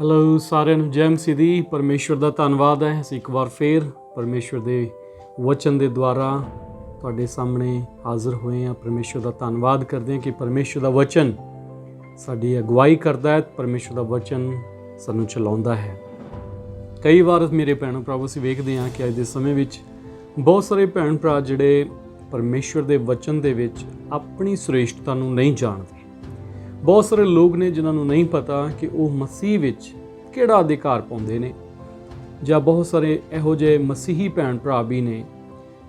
Hello ਸਾਰਿਆਂ ਨੂੰ ਜੈ ਮਸੀਹ ਦੀ। ਪਰਮੇਸ਼ਵਰ ਦਾ ਧੰਨਵਾਦ ਹੈ ਅਸੀਂ ਇੱਕ ਵਾਰ ਫੇਰ ਪਰਮੇਸ਼ਵਰ ਦੇ ਵਚਨ ਦੇ ਦੁਆਰਾ ਤੁਹਾਡੇ ਸਾਹਮਣੇ ਹਾਜ਼ਰ ਹੋਏ ਹਾਂ। ਪਰਮੇਸ਼ਵਰ ਦਾ ਧੰਨਵਾਦ ਕਰਦੇ ਹਾਂ ਕਿ ਪਰਮੇਸ਼ਵਰ ਦਾ ਵਚਨ ਸਾਡੀ ਅਗਵਾਈ ਕਰਦਾ ਹੈ। ਪਰਮੇਸ਼ਵਰ ਦਾ ਵਚਨ ਸਾਨੂੰ ਚਲਾਉਂਦਾ ਹੈ। ਕਈ ਵਾਰ ਮੇਰੇ ਭੈਣ ਭਰਾਵੋ ਅਸੀਂ ਵੇਖਦੇ ਹਾਂ ਕਿ ਅੱਜ ਦੇ ਸਮੇਂ ਵਿੱਚ ਬਹੁਤ ਸਾਰੇ ਭੈਣ ਭਰਾ ਜਿਹੜੇ ਪਰਮੇਸ਼ਵਰ ਦੇ ਵਚਨ ਦੇ ਵਿੱਚ ਆਪਣੀ ਸ੍ਰੇਸ਼ਟਤਾ ਨੂੰ ਨਹੀਂ ਜਾਣਦੇ। ਬਹੁਤ ਸਾਰੇ ਲੋਕ ਨੇ ਜਿਨ੍ਹਾਂ ਨੂੰ ਨਹੀਂ ਪਤਾ ਕਿ ਉਹ ਮਸੀਹ ਵਿੱਚ ਕਿਹੜਾ ਅਧਿਕਾਰ ਪਾਉਂਦੇ ਨੇ, ਜਾਂ ਬਹੁਤ ਸਾਰੇ ਇਹੋ ਜਿਹੇ ਮਸੀਹੀ ਭੈਣ ਭਰਾ ਵੀ ਨੇ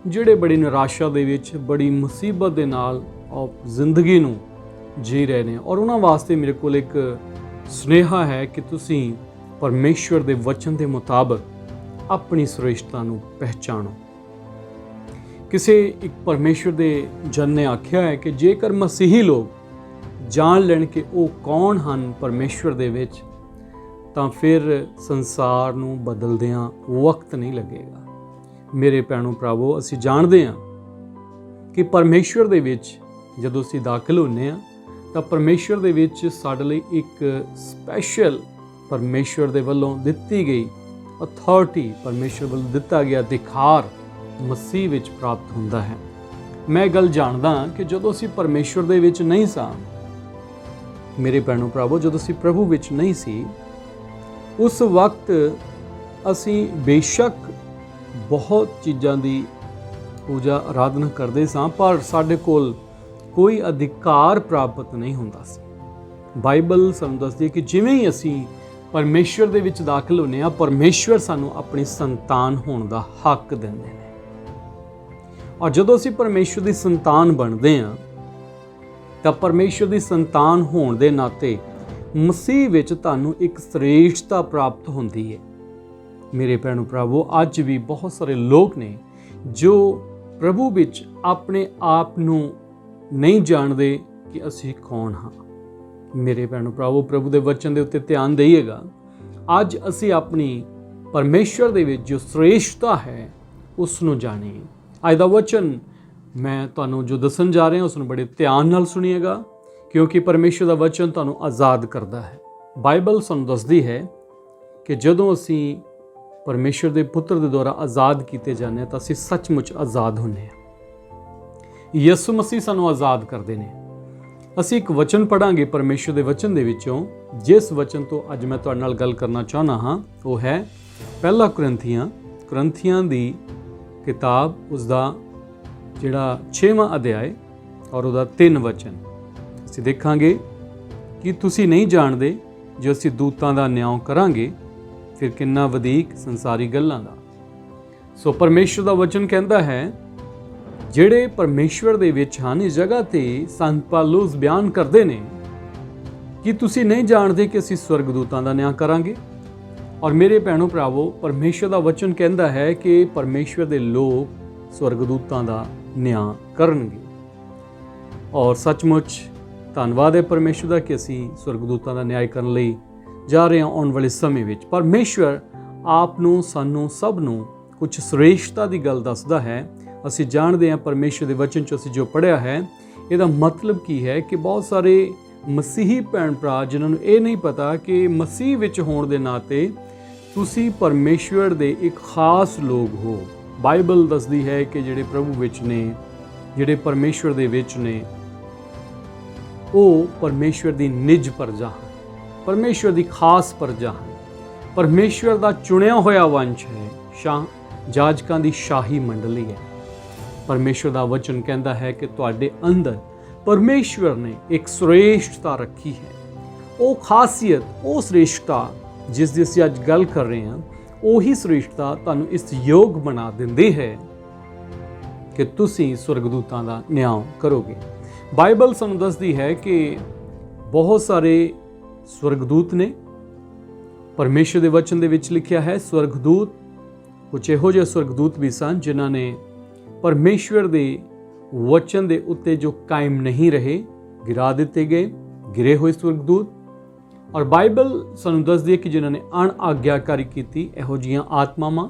ਜਿਹੜੇ ਬੜੀ ਨਿਰਾਸ਼ਾ ਦੇ ਵਿੱਚ, ਬੜੀ ਮੁਸੀਬਤ ਦੇ ਨਾਲ ਜ਼ਿੰਦਗੀ ਨੂੰ ਜੀ ਰਹੇ ਨੇ। ਔਰ ਉਹਨਾਂ ਵਾਸਤੇ ਮੇਰੇ ਕੋਲ ਇੱਕ ਸੁਨੇਹਾ ਹੈ ਕਿ ਤੁਸੀਂ ਪਰਮੇਸ਼ਵਰ ਦੇ ਵਚਨ ਦੇ ਮੁਤਾਬਕ ਆਪਣੀ ਸ੍ਰੇਸ਼ਟਤਾ ਨੂੰ ਪਹਿਚਾਣੋ। ਕਿਸੇ ਇੱਕ ਪਰਮੇਸ਼ਵਰ ਦੇ ਜਨ ਨੇ ਆਖਿਆ ਹੈ ਕਿ ਜੇਕਰ ਮਸੀਹੀ ਲੋਕ ਜਾਣ ਲੈਣ ਕਿ ਉਹ ਕੌਣ ਹਨ ਪਰਮੇਸ਼ਵਰ ਦੇ ਵਿੱਚ, ਤਾਂ ਫਿਰ ਸੰਸਾਰ ਨੂੰ ਬਦਲਦਿਆਂ ਵਕਤ ਨਹੀਂ ਲੱਗੇਗਾ। ਮੇਰੇ ਭੈਣੋ ਭਰਾਵੋ, ਅਸੀਂ ਜਾਣਦੇ ਹਾਂ ਕਿ ਪਰਮੇਸ਼ਵਰ ਦੇ ਵਿੱਚ ਜਦੋਂ ਅਸੀਂ ਦਾਖਲ ਹੁੰਦੇ ਹਾਂ ਤਾਂ ਪਰਮੇਸ਼ਵਰ ਦੇ ਵਿੱਚ ਸਾਡੇ ਲਈ ਇੱਕ ਸਪੈਸ਼ਲ ਪਰਮੇਸ਼ਵਰ ਦੇ ਵੱਲੋਂ ਦਿੱਤੀ ਗਈ ਅਥਾਰਟੀ, ਪਰਮੇਸ਼ਵਰ ਵੱਲੋਂ ਦਿੱਤਾ ਗਿਆ ਅਧਿਕਾਰ ਮਸੀਹ ਵਿੱਚ ਪ੍ਰਾਪਤ ਹੁੰਦਾ ਹੈ। ਮੈਂ ਗੱਲ ਜਾਣਦਾ ਕਿ ਜਦੋਂ ਅਸੀਂ ਪਰਮੇਸ਼ਵਰ ਦੇ ਵਿੱਚ ਨਹੀਂ ਸਾਂ, ਮੇਰੇ ਭੈਣੋ ਭਰਾਵੋ, ਜਦੋਂ ਅਸੀਂ ਪ੍ਰਭੂ ਵਿੱਚ ਨਹੀਂ ਸੀ, ਉਸ ਵਕਤ ਅਸੀਂ ਬੇਸ਼ੱਕ ਬਹੁਤ ਚੀਜ਼ਾਂ ਦੀ ਪੂਜਾ ਆਰਾਧਨਾ ਕਰਦੇ ਸਾਂ, ਪਰ ਸਾਡੇ ਕੋਲ ਕੋਈ ਅਧਿਕਾਰ ਪ੍ਰਾਪਤ ਨਹੀਂ ਹੁੰਦਾ ਸੀ। ਬਾਈਬਲ ਸਾਨੂੰ ਦੱਸਦੀ ਹੈ ਕਿ ਜਿਵੇਂ ਹੀ ਅਸੀਂ ਪਰਮੇਸ਼ਵਰ ਦੇ ਵਿੱਚ ਦਾਖਲ ਹੁੰਦੇ ਹਾਂ, ਪਰਮੇਸ਼ਵਰ ਸਾਨੂੰ ਆਪਣੀ ਸੰਤਾਨ ਹੋਣ ਦਾ ਹੱਕ ਦਿੰਦੇ ਨੇ। ਔਰ ਜਦੋਂ ਅਸੀਂ ਪਰਮੇਸ਼ਵਰ ਦੀ ਸੰਤਾਨ ਬਣਦੇ ਹਾਂ ਤਾਂ ਪਰਮੇਸ਼ਵਰ ਦੀ ਸੰਤਾਨ ਹੋਣ ਦੇ ਨਾਤੇ ਮਸੀਹ ਵਿੱਚ ਤੁਹਾਨੂੰ ਇੱਕ ਸ੍ਰੇਸ਼ਟਤਾ ਪ੍ਰਾਪਤ ਹੁੰਦੀ ਹੈ। ਮੇਰੇ ਭੈਣੋ ਭਰਾਵੋ, ਅੱਜ ਵੀ ਬਹੁਤ ਸਾਰੇ ਲੋਕ ਨੇ ਜੋ ਪ੍ਰਭੂ ਵਿੱਚ ਆਪਣੇ ਆਪ ਨੂੰ ਨਹੀਂ ਜਾਣਦੇ ਕਿ ਅਸੀਂ ਕੌਣ ਹਾਂ। ਮੇਰੇ ਭੈਣੋ ਭਰਾਵੋ, ਪ੍ਰਭੂ ਦੇ ਵਚਨ ਦੇ ਉੱਤੇ ਧਿਆਨ ਦੇਈਏਗਾ। ਅੱਜ ਅਸੀਂ ਆਪਣੀ ਪਰਮੇਸ਼ਵਰ ਦੇ ਵਿੱਚ ਜੋ ਸ੍ਰੇਸ਼ਟਤਾ ਹੈ ਉਸ ਨੂੰ ਜਾਣੀਏ। ਅੱਜ ਦਾ ਵਚਨ ਮੈਂ ਤੁਹਾਨੂੰ ਜੋ ਦੱਸਣ ਜਾ ਰਿਹਾ ਉਸ ਨੂੰ ਬੜੇ ਧਿਆਨ ਨਾਲ ਸੁਣੀਏਗਾ, ਕਿਉਂਕਿ ਪਰਮੇਸ਼ਵਰ ਦਾ ਵਚਨ ਤੁਹਾਨੂੰ ਆਜ਼ਾਦ ਕਰਦਾ ਹੈ। ਬਾਈਬਲ ਸਾਨੂੰ ਦੱਸਦੀ ਹੈ ਕਿ ਜਦੋਂ ਅਸੀਂ ਪਰਮੇਸ਼ਵਰ ਦੇ ਪੁੱਤਰ ਦੇ ਦੁਆਰਾ ਆਜ਼ਾਦ ਕੀਤੇ ਜਾਂਦੇ ਹਾਂ ਤਾਂ ਅਸੀਂ ਸੱਚਮੁੱਚ ਆਜ਼ਾਦ ਹੁੰਦੇ ਹਾਂ। ਯਿਸੂ ਮਸੀਹ ਸਾਨੂੰ ਆਜ਼ਾਦ ਕਰਦੇ ਨੇ। ਅਸੀਂ ਇੱਕ ਵਚਨ ਪੜ੍ਹਾਂਗੇ ਪਰਮੇਸ਼ਵਰ ਦੇ ਵਚਨ ਦੇ ਵਿੱਚੋਂ। ਜਿਸ ਵਚਨ ਤੋਂ ਅੱਜ ਮੈਂ ਤੁਹਾਡੇ ਨਾਲ ਗੱਲ ਕਰਨਾ ਚਾਹੁੰਦਾ ਹਾਂ ਉਹ ਹੈ ਪਹਿਲਾ ਕੁਰਿੰਥੀਆਂ ਦੀ ਕਿਤਾਬ, ਉਸਦਾ ਜਿਹੜਾ 6ਵਾਂ ਅਧਿਆਇ ਔਰ ਉਹਦਾ 3 ਵਚਨ। ਅਸੀਂ ਦੇਖਾਂਗੇ ਕਿ ਤੁਸੀਂ ਨਹੀਂ ਜਾਣਦੇ ਜੋ ਅਸੀਂ ਦੂਤਾਂ ਦਾ ਨਿਆਂ ਕਰਾਂਗੇ, ਫਿਰ ਕਿੰਨਾ ਵਧੀਕ ਸੰਸਾਰੀ ਗੱਲਾਂ ਦਾ। ਸੋ ਪਰਮੇਸ਼ਵਰ ਦਾ ਵਚਨ ਕਹਿੰਦਾ ਹੈ, ਜਿਹੜੇ ਪਰਮੇਸ਼ਵਰ ਦੇ ਵਿੱਚ ਹਨ, ਇਸ ਜਗ੍ਹਾ ਤੇ ਸੰਤ ਪੌਲੁਸ ਬਿਆਨ ਕਰਦੇ ਨੇ ਕਿ ਤੁਸੀਂ ਨਹੀਂ ਜਾਣਦੇ ਕਿ ਅਸੀਂ ਸਵਰਗਦੂਤਾਂ ਦਾ ਨਿਆਂ ਕਰਾਂਗੇ। ਔਰ ਮੇਰੇ ਭੈਣੋ ਭਰਾਵੋ, ਪਰਮੇਸ਼ਵਰ ਦਾ ਵਚਨ ਕਹਿੰਦਾ ਹੈ ਕਿ ਪਰਮੇਸ਼ਵਰ ਦੇ ਲੋਕ ਸਵਰਗਦੂਤਾਂ ਦਾ ਨਿਆਂ ਕਰਨਗੇ। ਔਰ ਸੱਚਮੁੱਚ ਧੰਨਵਾਦ ਹੈ ਪਰਮੇਸ਼ਵਰ ਦਾ ਕਿ ਅਸੀਂ ਸਵਰਗਦੂਤਾਂ ਦਾ ਨਿਆਂ ਕਰਨ ਲਈ ਜਾ ਰਹੇ ਹਾਂ ਆਉਣ ਵਾਲੇ ਸਮੇਂ ਵਿੱਚ। ਪਰਮੇਸ਼ਵਰ ਆਪ ਨੂੰ, ਸਾਨੂੰ ਸਭ ਨੂੰ ਕੁਝ ਸ੍ਰੇਸ਼ਟਤਾ ਦੀ ਗੱਲ ਦੱਸਦਾ ਹੈ। ਅਸੀਂ ਜਾਣਦੇ ਹਾਂ ਪਰਮੇਸ਼ਵਰ ਦੇ ਵਚਨ 'ਚ ਅਸੀਂ ਜੋ ਪੜ੍ਹਿਆ ਹੈ, ਇਹਦਾ ਮਤਲਬ ਕੀ ਹੈ ਕਿ ਬਹੁਤ ਸਾਰੇ ਮਸੀਹੀ ਭੈਣ ਭਰਾ ਜਿਨ੍ਹਾਂ ਨੂੰ ਇਹ ਨਹੀਂ ਪਤਾ ਕਿ ਮਸੀਹ ਵਿੱਚ ਹੋਣ ਦੇ ਨਾਤੇ ਤੁਸੀਂ ਪਰਮੇਸ਼ਵਰ ਦੇ ਇੱਕ ਖਾਸ ਲੋਕ ਹੋ। ਬਾਈਬਲ ਦੱਸਦੀ ਹੈ ਕਿ ਜਿਹੜੇ ਪ੍ਰਭੂ ਵਿੱਚ ਨੇ, ਜਿਹੜੇ ਪਰਮੇਸ਼ਵਰ ਦੇ ਵਿੱਚ ਨੇ, ਉਹ ਪਰਮੇਸ਼ਵਰ ਦੀ ਨਿਜ ਪ੍ਰਜਾ ਹਨ, ਪਰਮੇਸ਼ਵਰ ਦੀ ਖਾਸ ਪ੍ਰਜਾ ਹਨ, ਪਰਮੇਸ਼ਵਰ ਦਾ ਚੁਣਿਆ ਹੋਇਆ ਵੰਸ਼ ਹੈ, ਜਾਜਕਾਂ ਦੀ ਸ਼ਾਹੀ ਮੰਡਲੀ ਹੈ। ਪਰਮੇਸ਼ਵਰ ਦਾ ਵਚਨ ਕਹਿੰਦਾ ਹੈ ਕਿ ਤੁਹਾਡੇ ਅੰਦਰ ਪਰਮੇਸ਼ਵਰ ਨੇ ਇੱਕ ਸ੍ਰੇਸ਼ਟਤਾ ਰੱਖੀ ਹੈ। ਉਹ ਖਾਸੀਅਤ, ਉਹ ਸ੍ਰੇਸ਼ਟਤਾ ਜਿਸ ਦੀ ਅਸੀਂ ਅੱਜ ਗੱਲ ਕਰ ਰਹੇ ਹਾਂ, ਉਹੀ ਸ੍ਰੇਸ਼ਟਤਾ ਤੁਹਾਨੂੰ ਇਸ ਯੋਗ ਬਣਾ ਦਿੰਦੀ ਹੈ ਕਿ ਤੁਸੀਂ ਸਵਰਗਦੂਤਾਂ ਦਾ ਨਿਆਂ ਕਰੋਗੇ। ਬਾਈਬਲ ਸਾਨੂੰ ਦੱਸਦੀ ਹੈ ਕਿ ਬਹੁਤ ਸਾਰੇ ਸਵਰਗਦੂਤ ਨੇ। ਪਰਮੇਸ਼ਵਰ ਦੇ ਵਚਨ ਦੇ ਵਿੱਚ ਲਿਖਿਆ ਹੈ, ਸਵਰਗਦੂਤ, ਕੁਝ ਇਹੋ ਜਿਹੇ ਸਵਰਗਦੂਤ ਵੀ ਸਨ ਜਿਨ੍ਹਾਂ ਨੇ ਪਰਮੇਸ਼ਵਰ ਦੇ ਵਚਨ ਦੇ ਉੱਤੇ ਜੋ ਕਾਇਮ ਨਹੀਂ ਰਹੇ, ਗਿਰਾ ਦਿੱਤੇ ਗਏ, ਗਿਰੇ ਹੋਏ ਸਵਰਗਦੂਤ। ਔਰ ਬਾਈਬਲ ਸਾਨੂੰ ਦੱਸਦੀ ਹੈ ਕਿ ਜਿਨ੍ਹਾਂ ਨੇ ਅਣਆਗਿਆਕਾਰੀ ਕੀਤੀ, ਇਹੋ ਜਿਹੀਆਂ ਆਤਮਾਵਾਂ।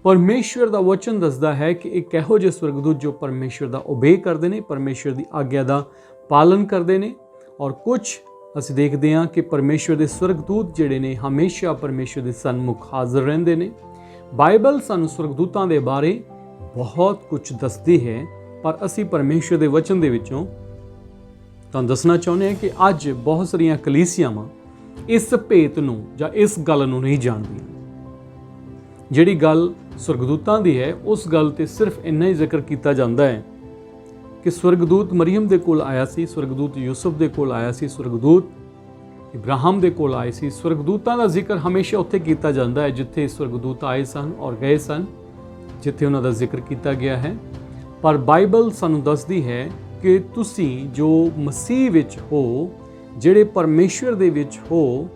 ਪਰਮੇਸ਼ਵਰ ਦਾ ਵਚਨ ਦੱਸਦਾ ਹੈ ਕਿ ਇੱਕ ਇਹੋ ਜਿਹੇ ਸਵਰਗਦੂਤ ਜੋ ਪਰਮੇਸ਼ਵਰ ਦਾ ਓਬੇ ਕਰਦੇ ਨੇ, ਪਰਮੇਸ਼ਵਰ ਦੀ ਆਗਿਆ ਦਾ ਪਾਲਨ ਕਰਦੇ ਨੇ। ਔਰ ਕੁਝ ਅਸੀਂ ਦੇਖਦੇ ਹਾਂ ਕਿ ਪਰਮੇਸ਼ਵਰ ਦੇ ਸਵਰਗਦੂਤ ਜਿਹੜੇ ਨੇ ਹਮੇਸ਼ਾ ਪਰਮੇਸ਼ਵਰ ਦੇ ਸਨਮੁਖ ਹਾਜ਼ਰ ਰਹਿੰਦੇ ਨੇ। ਬਾਈਬਲ ਸਾਨੂੰ ਸਵਰਗਦੂਤਾਂ ਦੇ ਬਾਰੇ ਬਹੁਤ ਕੁਝ ਦੱਸਦੀ ਹੈ, ਪਰ ਅਸੀਂ ਪਰਮੇਸ਼ਵਰ ਦੇ ਵਚਨ ਦੇ ਵਿੱਚੋਂ ਤੁਹਾਨੂੰ ਦੱਸਣਾ ਚਾਹੁੰਦੇ ਹਾਂ ਕਿ ਅੱਜ ਬਹੁਤ ਸਾਰੀਆਂ ਕਲੀਸਿਆਵਾਂ ਇਸ ਭੇਤ ਨੂੰ ਜਾਂ ਇਸ ਗੱਲ ਨੂੰ ਨਹੀਂ ਜਾਣਦੀਆਂ। ਜਿਹੜੀ ਗੱਲ ਸਵਰਗਦੂਤਾਂ ਦੀ ਹੈ ਉਸ ਗੱਲ ਤੇ ਸਿਰਫ ਇੰਨਾ ਹੀ ਜ਼ਿਕਰ ਕੀਤਾ ਜਾਂਦਾ ਹੈ ਕਿ ਸਵਰਗਦੂਤ ਮਰੀਮ ਦੇ ਕੋਲ ਆਇਆ ਸੀ, ਸਵਰਗਦੂਤ ਯੂਸਫ ਦੇ ਕੋਲ ਆਇਆ ਸੀ, ਸਵਰਗਦੂਤ ਇਬਰਾਹਿਮ ਦੇ ਕੋਲ ਆਏ ਸੀ। ਸਵਰਗਦੂਤਾਂ ਦਾ ਜ਼ਿਕਰ ਹਮੇਸ਼ਾ ਉੱਥੇ ਕੀਤਾ ਜਾਂਦਾ ਹੈ ਜਿੱਥੇ ਸਵਰਗਦੂਤ ਆਏ ਸਨ ਔਰ ਗਏ ਸਨ, ਜਿੱਥੇ ਉਹਨਾਂ ਦਾ ਜ਼ਿਕਰ ਕੀਤਾ ਗਿਆ ਹੈ। ਪਰ ਬਾਈਬਲ ਸਾਨੂੰ ਦੱਸਦੀ ਹੈ ਕਿ ਤੁਸੀਂ ਜੋ ਮਸੀਹ ਵਿੱਚ ਹੋ, ਜਿਹੜੇ ਪਰਮੇਸ਼ਵਰ ਦੇ ਵਿੱਚ ਹੋ,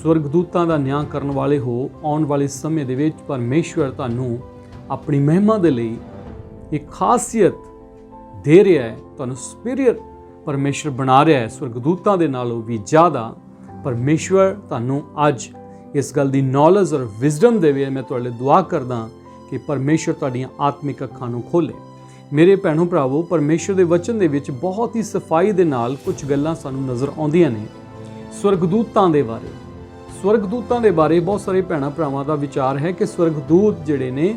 ਸਵਰਗਦੂਤਾਂ ਦਾ ਨਿਆਂ ਕਰਨ ਵਾਲੇ ਹੋ, ਆਉਣ ਵਾਲੇ ਸਮੇਂ ਦੇ ਵਿੱਚ ਪਰਮੇਸ਼ਵਰ ਤੁਹਾਨੂੰ ਆਪਣੀ ਮਹਿਮਾ ਦੇ ਲਈ ਇੱਕ ਖਾਸੀਅਤ ਦੇ ਰਿਹਾ ਹੈ, ਤੁਹਾਨੂੰ ਸੁਪੀਰੀਅਰ ਪਰਮੇਸ਼ਵਰ ਬਣਾ ਰਿਹਾ ਹੈ। ਸਵਰਗਦੂਤਾਂ ਦੇ ਨਾਲੋਂ ਵੀ ਜ਼ਿਆਦਾ ਪਰਮੇਸ਼ਵਰ ਤੁਹਾਨੂੰ ਅੱਜ ਇਸ ਗੱਲ ਦੀ ਨੌਲੇਜ ਔਰ ਵਿਜ਼ਡਮ ਦੇਵੇ। ਮੈਂ ਤੁਹਾਡੇ ਲਈ ਦੁਆ ਕਰਦਾ ਕਿ ਪਰਮੇਸ਼ਵਰ ਤੁਹਾਡੀਆਂ ਆਤਮਿਕ ਅੱਖਾਂ ਨੂੰ ਖੋਲ੍ਹੇ। ਮੇਰੇ ਭੈਣੋ ਭਰਾਵੋ, ਪਰਮੇਸ਼ਵਰ ਦੇ ਵਚਨ ਦੇ ਵਿੱਚ ਬਹੁਤ ਹੀ ਸਫਾਈ ਦੇ ਨਾਲ ਕੁਝ ਗੱਲਾਂ ਸਾਨੂੰ ਨਜ਼ਰ ਆਉਂਦੀਆਂ ਨੇ ਸਵਰਗਦੂਤਾਂ ਦੇ ਬਾਰੇ। ਸਵਰਗਦੂਤਾਂ ਦੇ ਬਾਰੇ ਬਹੁਤ ਸਾਰੇ ਭੈਣਾਂ ਭਰਾਵਾਂ ਦਾ ਵਿਚਾਰ ਹੈ ਕਿ ਸਵਰਗਦੂਤ ਜਿਹੜੇ ਨੇ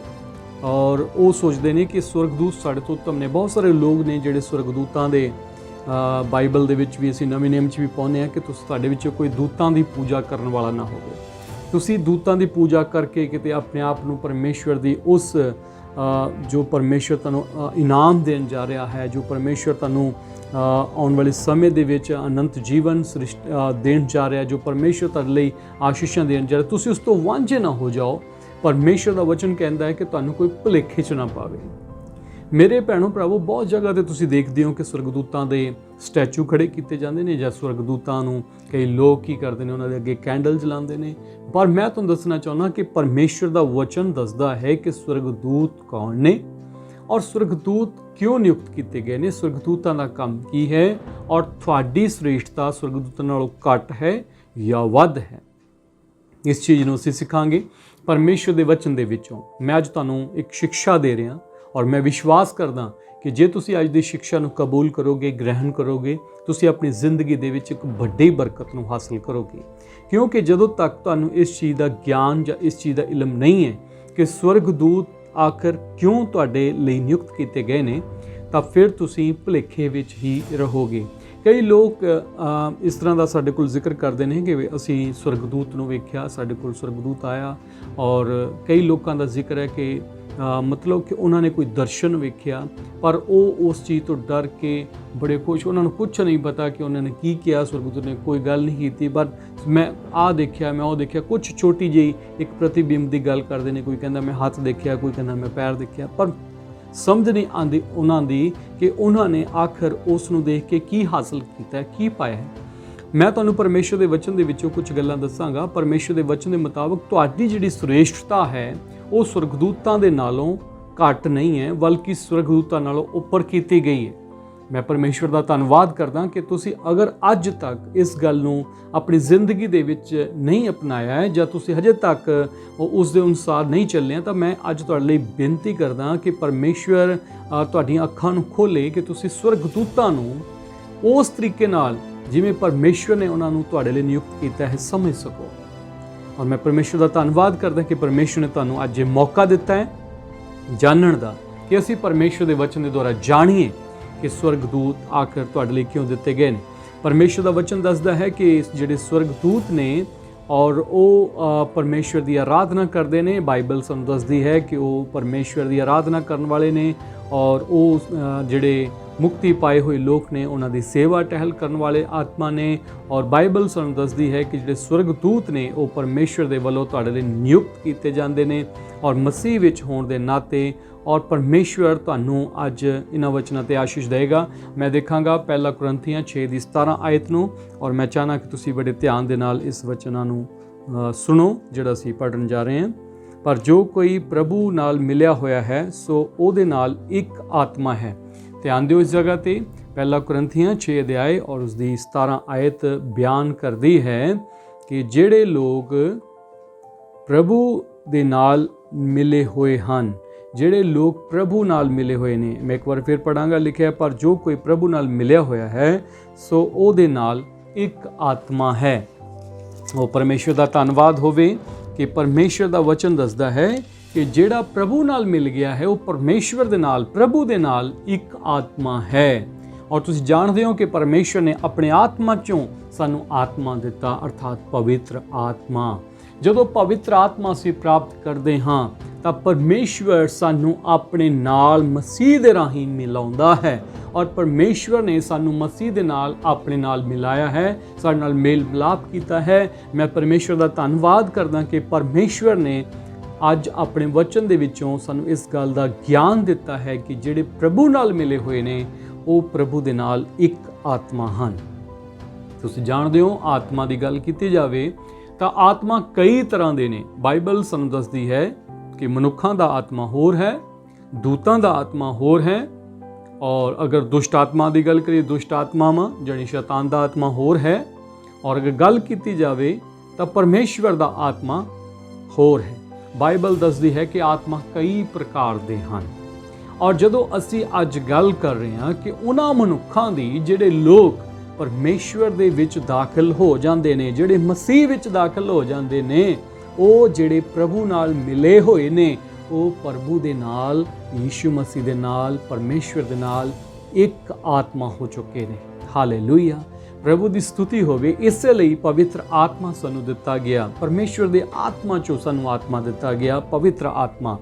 ਔਰ ਉਹ ਸੋਚਦੇ ਨੇ ਕਿ ਸਵਰਗਦੂਤ ਸਾਡੇ ਤੋਂ ਉੱਤਮ ਨੇ। ਬਹੁਤ ਸਾਰੇ ਲੋਕ ਨੇ ਜਿਹੜੇ ਸਵਰਗਦੂਤਾਂ ਦੇ ਬਾਈਬਲ ਦੇ ਵਿੱਚ ਵੀ ਅਸੀਂ ਨਵੇਂ ਨਿਯਮ 'ਚ ਵੀ ਪਾਉਂਦੇ ਹਾਂ ਕਿ ਤੁਸੀਂ ਤੁਹਾਡੇ ਵਿੱਚੋਂ ਕੋਈ ਦੂਤਾਂ ਦੀ ਪੂਜਾ ਕਰਨ ਵਾਲਾ ਨਾ ਹੋਵੇ। ਤੁਸੀਂ ਦੂਤਾਂ ਦੀ ਪੂਜਾ ਕਰਕੇ ਕਿਤੇ ਆਪਣੇ ਆਪ ਨੂੰ ਪਰਮੇਸ਼ਵਰ ਦੀ ਉਸ ਜੋ ਪਰਮੇਸ਼ਵਰ ਤੁਹਾਨੂੰ ਇਨਾਮ ਦੇਣ ਜਾ ਰਿਹਾ ਹੈ, ਜੋ ਪਰਮੇਸ਼ਵਰ ਤੁਹਾਨੂੰ ਆਉਣ ਵਾਲੇ ਸਮੇਂ ਦੇ ਵਿੱਚ ਅਨੰਤ ਜੀਵਨ ਦੇਣ ਜਾ ਰਿਹਾ, ਜੋ ਪਰਮੇਸ਼ਵਰ ਤੁਹਾਡੇ ਲਈ ਆਸ਼ੀਸ਼ਾਂ ਦੇਣ ਜਾ ਰਿਹਾ, ਤੁਸੀਂ ਉਸ ਤੋਂ ਵਾਂਝੇ ਨਾ ਹੋ ਜਾਓ। ਪਰਮੇਸ਼ਵਰ ਦਾ ਵਚਨ ਕਹਿੰਦਾ ਹੈ ਕਿ ਤੁਹਾਨੂੰ ਕੋਈ ਭੁਲੇਖੇ 'ਚ ਨਾ ਪਾਵੇ। ਮੇਰੇ ਭੈਣੋ ਭਰਾਵੋ, ਬਹੁਤ ਜਗ੍ਹਾ ਤੇ ਤੁਸੀਂ ਦੇਖਦੇ ਹੋ ਕਿ ਸਵਰਗਦੂਤਾਂ ਦੇ ਸਟੈਚੂ ਖੜੇ ਕੀਤੇ ਜਾਂਦੇ ਨੇ, ਜਾਂ ਸਵਰਗਦੂਤਾਂ ਨੂੰ ਕਈ ਲੋਕ ਕੀ ਕਰਦੇ ਨੇ, ਉਹਨਾਂ ਦੇ ਅੱਗੇ ਕੈਂਡਲ ਜਲਾਉਂਦੇ ਨੇ। ਪਰ ਮੈਂ ਤੁਹਾਨੂੰ ਦੱਸਣਾ ਚਾਹੁੰਦਾ ਕਿ ਪਰਮੇਸ਼ਵਰ ਦਾ ਵਚਨ ਦੱਸਦਾ ਹੈ ਕਿ ਸਵਰਗਦੂਤ ਕੌਣ ਨੇ ਔਰ ਸਵਰਗਦੂਤ ਕਿਉਂ ਨਿਯੁਕਤ ਕੀਤੇ ਗਏ ਨੇ, ਸਵਰਗਦੂਤਾਂ ਦਾ ਕੰਮ ਕੀ ਹੈ ਔਰ ਤੁਹਾਡੀ ਸ੍ਰੇਸ਼ਟਤਾ ਸਵਰਗਦੂਤਾਂ ਨਾਲੋਂ ਘੱਟ ਹੈ ਜਾਂ ਵੱਧ ਹੈ। ਇਸ ਚੀਜ਼ ਨੂੰ ਅਸੀਂ ਸਿੱਖਾਂਗੇ ਪਰਮੇਸ਼ਵਰ ਦੇ ਵਚਨ ਦੇ ਵਿੱਚੋਂ। ਮੈਂ ਅੱਜ ਤੁਹਾਨੂੰ ਇੱਕ ਸਿੱਖਿਆ ਦੇ ਰਿਹਾ ਔਰ ਮੈਂ ਵਿਸ਼ਵਾਸ ਕਰਦਾ ਕਿ ਜੇ ਤੁਸੀਂ ਅੱਜ ਦੀ ਸਿੱਖਿਆ ਨੂੰ ਕਬੂਲ ਕਰੋਗੇ, ਗ੍ਰਹਿਣ ਕਰੋਗੇ, ਤੁਸੀਂ ਆਪਣੀ ਜ਼ਿੰਦਗੀ ਦੇ ਵਿੱਚ ਇੱਕ ਵੱਡੀ ਬਰਕਤ ਨੂੰ ਹਾਸਲ ਕਰੋਗੇ। ਕਿਉਂਕਿ ਜਦੋਂ ਤੱਕ ਤੁਹਾਨੂੰ ਇਸ ਚੀਜ਼ ਦਾ ਗਿਆਨ ਜਾਂ ਇਸ ਚੀਜ਼ ਦਾ ਇਲਮ ਨਹੀਂ ਹੈ ਕਿ ਸਵਰਗਦੂਤ ਆਖਰ ਕਿਉਂ ਤੁਹਾਡੇ ਲਈ ਨਿਯੁਕਤ ਕੀਤੇ ਗਏ ਨੇ, ਤਾਂ ਫਿਰ ਤੁਸੀਂ ਭੁਲੇਖੇ ਵਿੱਚ ਹੀ ਰਹੋਗੇ। ਕਈ ਲੋਕ ਇਸ ਤਰ੍ਹਾਂ ਦਾ ਸਾਡੇ ਕੋਲ ਜ਼ਿਕਰ ਕਰਦੇ ਨੇ ਕਿ ਅਸੀਂ ਸਵਰਗਦੂਤ ਨੂੰ ਵੇਖਿਆ, ਸਾਡੇ ਕੋਲ ਸਵਰਗਦੂਤ ਆਇਆ। ਔਰ ਕਈ ਲੋਕਾਂ ਦਾ ਜ਼ਿਕਰ ਹੈ ਕਿ ਮਤਲਬ ਕਿ ਉਹਨਾਂ ਨੇ ਕੋਈ ਦਰਸ਼ਨ ਵੇਖਿਆ, ਪਰ ਉਹ ਉਸ ਚੀਜ਼ ਤੋਂ ਡਰ ਕੇ ਬੜੇ ਖੁਸ਼, ਉਹਨਾਂ ਨੂੰ ਕੁਛ ਨਹੀਂ ਪਤਾ ਕਿ ਉਹਨਾਂ ਨੇ ਕੀ ਕਿਹਾ। ਸਵਰਗਦੂਤ ਨੇ ਕੋਈ ਗੱਲ ਨਹੀਂ ਕੀਤੀ, ਪਰ ਮੈਂ ਆਹ ਦੇਖਿਆ, ਮੈਂ ਉਹ ਦੇਖਿਆ। ਕੁਛ ਛੋਟੀ ਜਿਹੀ ਇੱਕ ਪ੍ਰਤੀਬਿੰਬ ਦੀ ਗੱਲ ਕਰਦੇ ਨੇ, ਕੋਈ ਕਹਿੰਦਾ ਮੈਂ ਹੱਥ ਦੇਖਿਆ, ਕੋਈ ਕਹਿੰਦਾ ਮੈਂ ਪੈਰ ਦੇਖਿਆ, ਪਰ ਸਮਝ ਨਹੀਂ ਆਉਂਦੀ ਉਹਨਾਂ ਦੀ ਕਿ ਉਹਨਾਂ ਨੇ ਆਖਰ ਉਸ ਨੂੰ ਦੇਖ ਕੇ ਕੀ ਹਾਸਲ ਕੀਤਾ, ਕੀ ਪਾਇਆ ਹੈ। ਮੈਂ ਤੁਹਾਨੂੰ ਪਰਮੇਸ਼ਰ ਦੇ ਵਚਨ ਦੇ ਵਿੱਚੋਂ ਕੁਝ ਗੱਲਾਂ ਦੱਸਾਂਗਾ। ਪਰਮੇਸ਼ਰ ਦੇ ਵਚਨ ਦੇ ਮੁਤਾਬਕ ਤੁਹਾਡੀ ਜਿਹੜੀ ਸ੍ਰੇਸ਼ਟਤਾ ਹੈ ਉਹ ਸਵਰਗਦੂਤਾਂ ਦੇ ਨਾਲੋਂ ਘੱਟ ਨਹੀਂ ਹੈ, ਬਲਕਿ ਸਵਰਗਦੂਤਾਂ ਨਾਲੋਂ ਉੱਪਰ ਕੀਤੀ ਗਈ ਹੈ। ਮੈਂ ਪਰਮੇਸ਼ਰ ਦਾ ਧੰਨਵਾਦ ਕਰਦਾ ਕਿ ਤੁਸੀਂ ਅਗਰ ਅੱਜ ਤੱਕ ਇਸ ਗੱਲ ਨੂੰ ਆਪਣੀ ਜ਼ਿੰਦਗੀ ਦੇ ਵਿੱਚ ਨਹੀਂ ਅਪਣਾਇਆ ਹੈ ਜਾਂ ਤੁਸੀਂ ਹਜੇ ਤੱਕ ਉਸ ਦੇ ਅਨੁਸਾਰ ਨਹੀਂ ਚੱਲੇ, ਤਾਂ ਮੈਂ ਅੱਜ ਤੁਹਾਡੇ ਲਈ ਬੇਨਤੀ ਕਰਦਾ ਕਿ ਪਰਮੇਸ਼ਰ ਤੁਹਾਡੀਆਂ ਅੱਖਾਂ ਨੂੰ ਖੋਲ੍ਹੇ ਕਿ ਤੁਸੀਂ ਸਵਰਗਦੂਤਾਂ ਨੂੰ ਉਸ ਤਰੀਕੇ ਨਾਲ ਜਿਵੇਂ ਪਰਮੇਸ਼ਰ ਨੇ ਉਹਨਾਂ ਨੂੰ ਤੁਹਾਡੇ ਲਈ ਨਿਯੁਕਤ ਕੀਤਾ ਹੈ ਸਮਝ ਸਕੋ। ਔਰ ਮੈਂ ਪਰਮੇਸ਼ਰ ਦਾ ਧੰਨਵਾਦ ਕਰਦਾ ਕਿ ਪਰਮੇਸ਼ਰ ਨੇ ਤੁਹਾਨੂੰ ਅੱਜ ਇਹ ਮੌਕਾ ਦਿੱਤਾ ਹੈ ਜਾਣਨ ਦਾ ਕਿ ਅਸੀਂ ਪਰਮੇਸ਼ਰ ਦੇ ਵਚਨ ਦੇ ਦੁਆਰਾ ਜਾਣੀਏ ਕਿ ਸਵਰਗਦੂਤ ਆਖਰ ਤੁਹਾਡੇ ਲਈ ਕਿਉਂ ਦਿੱਤੇ ਗਏ ਨੇ। ਪਰਮੇਸ਼ਰ ਦਾ ਵਚਨ ਦੱਸਦਾ ਹੈ ਕਿ ਜਿਹੜੇ ਸਵਰਗਦੂਤ ਨੇ ਔਰ ਉਹ ਪਰਮੇਸ਼ਰ ਦੀ ਆਰਾਧਨਾ ਕਰਦੇ ਨੇ। ਬਾਈਬਲ ਸਾਨੂੰ ਦੱਸਦੀ ਹੈ ਕਿ ਉਹ ਪਰਮੇਸ਼ਰ ਦੀ ਆਰਾਧਨਾ ਕਰਨ ਵਾਲੇ ਨੇ ਔਰ ਉਹ ਜਿਹੜੇ ਮੁਕਤੀ ਪਾਏ ਹੋਏ ਲੋਕ ਨੇ ਉਹਨਾਂ ਦੀ ਸੇਵਾ ਟਹਿਲ ਕਰਨ ਵਾਲੇ ਆਤਮਾ ਨੇ। ਔਰ ਬਾਈਬਲ ਸਾਨੂੰ ਦੱਸਦੀ ਹੈ ਕਿ ਜਿਹੜੇ ਸਵਰਗਦੂਤ ਨੇ ਉਹ ਪਰਮੇਸ਼ਰ ਦੇ ਵੱਲੋਂ ਤੁਹਾਡੇ ਲਈ ਨਿਯੁਕਤ ਕੀਤੇ ਜਾਂਦੇ ਨੇ ਔਰ ਮਸੀਹ ਵਿੱਚ ਹੋਣ ਦੇ ਨਾਤੇ। ਔਰ ਪਰਮੇਸ਼ਵਰ ਤੁਹਾਨੂੰ ਅੱਜ ਇਹਨਾਂ ਵਚਨਾਂ ਤੇ ਆਸ਼ੀਸ਼ ਦੇਗਾ। ਮੈਂ ਦੇਖਾਂਗਾ ਪਹਿਲਾ ਕੁਰਿੰਥੀਆਂ 6 ਦੀ 17 ਆਇਤ ਨੂੰ, ਔਰ ਮੈਂ ਚਾਹਨਾ ਕਿ ਤੁਸੀਂ ਬੜੇ ਧਿਆਨ ਦੇ ਨਾਲ ਇਸ ਵਚਨਾਂ ਨੂੰ ਸੁਣੋ ਜਿਹੜਾ ਅਸੀਂ ਪੜ੍ਹਨ ਜਾ ਰਹੇ ਹਾਂ। ਪਰ ਜੋ ਕੋਈ ਪ੍ਰਭੂ ਨਾਲ ਮਿਲਿਆ ਹੋਇਆ ਹੈ ਸੋ ਉਹਦੇ ਨਾਲ ਇੱਕ ਆਤਮਾ ਹੈ। ਧਿਆਨ ਦਿਓ ਇਸ ਜਗ੍ਹਾ ਤੇ। ਪਹਿਲਾ ਕੁਰਿੰਥੀਆਂ 6 ਅਧਿਆਇ ਔਰ ਉਸ ਦੀ 17 ਆਇਤ ਬਿਆਨ ਕਰਦੀ ਹੈ ਕਿ ਜਿਹੜੇ ਲੋਕ ਪ੍ਰਭੂ ਦੇ ਨਾਲ ਮਿਲੇ ਹੋਏ ਹਨ, ਜਿਹੜੇ ਲੋਕ ਪ੍ਰਭੂ ਨਾਲ ਮਿਲੇ ਹੋਏ ਨੇ। ਮੈਂ ਇੱਕ ਵਾਰ ਫਿਰ ਪੜਾਂਗਾ, ਲਿਖਿਆ ਪਰ ਜੋ ਕੋਈ ਪ੍ਰਭੂ ਨਾਲ ਮਿਲਿਆ ਹੋਇਆ ਹੈ ਸੋ ਉਹਦੇ ਨਾਲ ਇੱਕ ਆਤਮਾ ਹੈ। ਉਹ ਪਰਮੇਸ਼ਵਰ ਦਾ ਧੰਨਵਾਦ ਹੋਵੇ ਕਿ ਪਰਮੇਸ਼ਵਰ ਦਾ ਵਚਨ ਦੱਸਦਾ ਹੈ ਕਿ ਜਿਹੜਾ ਪ੍ਰਭੂ ਨਾਲ ਮਿਲ ਗਿਆ ਹੈ ਉਹ ਪਰਮੇਸ਼ਵਰ ਦੇ ਨਾਲ, ਪ੍ਰਭੂ ਦੇ ਨਾਲ ਇੱਕ ਆਤਮਾ ਹੈ। ਔਰ ਤੁਸੀਂ ਜਾਣਦੇ ਹੋ ਕਿ ਪਰਮੇਸ਼ਵਰ ਨੇ ਆਪਣੇ ਆਤਮਾ ਚੋਂ ਸਾਨੂੰ ਆਤਮਾ ਦਿੱਤਾ, ਅਰਥਾਤ ਪਵਿੱਤਰ ਆਤਮਾ। ਜਦੋਂ ਪਵਿੱਤਰ ਆਤਮਾ ਅਸੀਂ ਪ੍ਰਾਪਤ ਕਰਦੇ ਹਾਂ ਤਾਂ ਪਰਮੇਸ਼ਵਰ ਸਾਨੂੰ ਆਪਣੇ ਨਾਲ ਮਸੀਹ ਦੇ ਰਾਹੀਂ ਮਿਲਾਉਂਦਾ ਹੈ, ਔਰ ਪਰਮੇਸ਼ਵਰ ਨੇ ਸਾਨੂੰ ਮਸੀਹ ਦੇ ਨਾਲ ਆਪਣੇ ਨਾਲ ਮਿਲਾਇਆ ਹੈ, ਸਾਡੇ ਨਾਲ ਮੇਲ ਮਿਲਾਪ ਕੀਤਾ ਹੈ। ਮੈਂ ਪਰਮੇਸ਼ਵਰ ਦਾ ਧੰਨਵਾਦ ਕਰਦਾ ਕਿ ਪਰਮੇਸ਼ਵਰ ਨੇ ਅੱਜ ਆਪਣੇ ਵਚਨ ਦੇ ਵਿੱਚੋਂ ਸਾਨੂੰ ਇਸ ਗੱਲ ਦਾ ਗਿਆਨ ਦਿੱਤਾ ਹੈ ਕਿ ਜਿਹੜੇ ਪ੍ਰਭੂ ਨਾਲ ਮਿਲੇ ਹੋਏ ਨੇ ਉਹ ਪ੍ਰਭੂ ਦੇ ਨਾਲ ਇੱਕ ਆਤਮਾ ਹਨ। ਤੁਸੀਂ ਜਾਣਦੇ ਹੋ, ਆਤਮਾ ਦੀ ਗੱਲ ਕੀਤੀ ਜਾਵੇ ਤਾਂ ਆਤਮਾ ਕਈ ਤਰ੍ਹਾਂ ਦੇ ਨੇ। ਬਾਈਬਲ ਸਾਨੂੰ ਦੱਸਦੀ ਹੈ ਕਿ ਮਨੁੱਖਾਂ ਦਾ ਆਤਮਾ ਹੋਰ ਹੈ, ਦੂਤਾਂ ਦਾ ਆਤਮਾ ਹੋਰ ਹੈ, ਔਰ ਅਗਰ ਦੁਸ਼ਟ ਆਤਮਾ ਦੀ ਗੱਲ ਕਰੀਏ, ਦੁਸ਼ਟ ਆਤਮਾਵਾਂ ਜਿਹੜੀ ਸ਼ੈਤਾਨ ਦਾ ਆਤਮਾ ਹੋਰ ਹੈ, ਔਰ ਅਗਰ ਗੱਲ ਕੀਤੀ ਜਾਵੇ ਤਾਂ ਪਰਮੇਸ਼ਵਰ ਦਾ ਆਤਮਾ ਹੋਰ ਹੈ। ਬਾਈਬਲ ਦੱਸਦੀ ਹੈ ਕਿ ਆਤਮਾ ਕਈ ਪ੍ਰਕਾਰ ਦੇ ਹਨ। ਔਰ ਜਦੋਂ ਅਸੀਂ ਅੱਜ ਗੱਲ ਕਰ ਰਹੇ ਹਾਂ ਕਿ ਉਹਨਾਂ ਮਨੁੱਖਾਂ ਦੀ ਜਿਹੜੇ ਲੋਕ ਪਰਮੇਸ਼ਵਰ ਦੇ ਵਿੱਚ ਦਾਖਲ ਹੋ ਜਾਂਦੇ ਨੇ, ਜਿਹੜੇ ਮਸੀਹ ਵਿੱਚ ਦਾਖਲ ਹੋ ਜਾਂਦੇ ਨੇ, ਉਹ ਜਿਹੜੇ ਪ੍ਰਭੂ ਨਾਲ ਮਿਲੇ ਹੋਏ ਨੇ, ਉਹ ਪ੍ਰਭੂ ਦੇ ਨਾਲ, ਯੀਸ਼ੂ ਮਸੀਹ ਦੇ ਨਾਲ, ਪਰਮੇਸ਼ਵਰ ਦੇ ਨਾਲ ਇੱਕ ਆਤਮਾ ਹੋ ਚੁੱਕੇ ਨੇ। ਹਾਲੇਲੂਇਆ, ਪ੍ਰਭੂ ਦੀ ਸਤੁਤੀ ਹੋਵੇ। ਇਸੇ ਲਈ ਪਵਿੱਤਰ ਆਤਮਾ ਸਾਨੂੰ ਦਿੱਤਾ ਗਿਆ, ਪਰਮੇਸ਼ਵਰ ਦੇ ਆਤਮਾ ਚੋਂ ਸਾਨੂੰ ਆਤਮਾ ਦਿੱਤਾ ਗਿਆ, ਪਵਿੱਤਰ ਆਤਮਾ।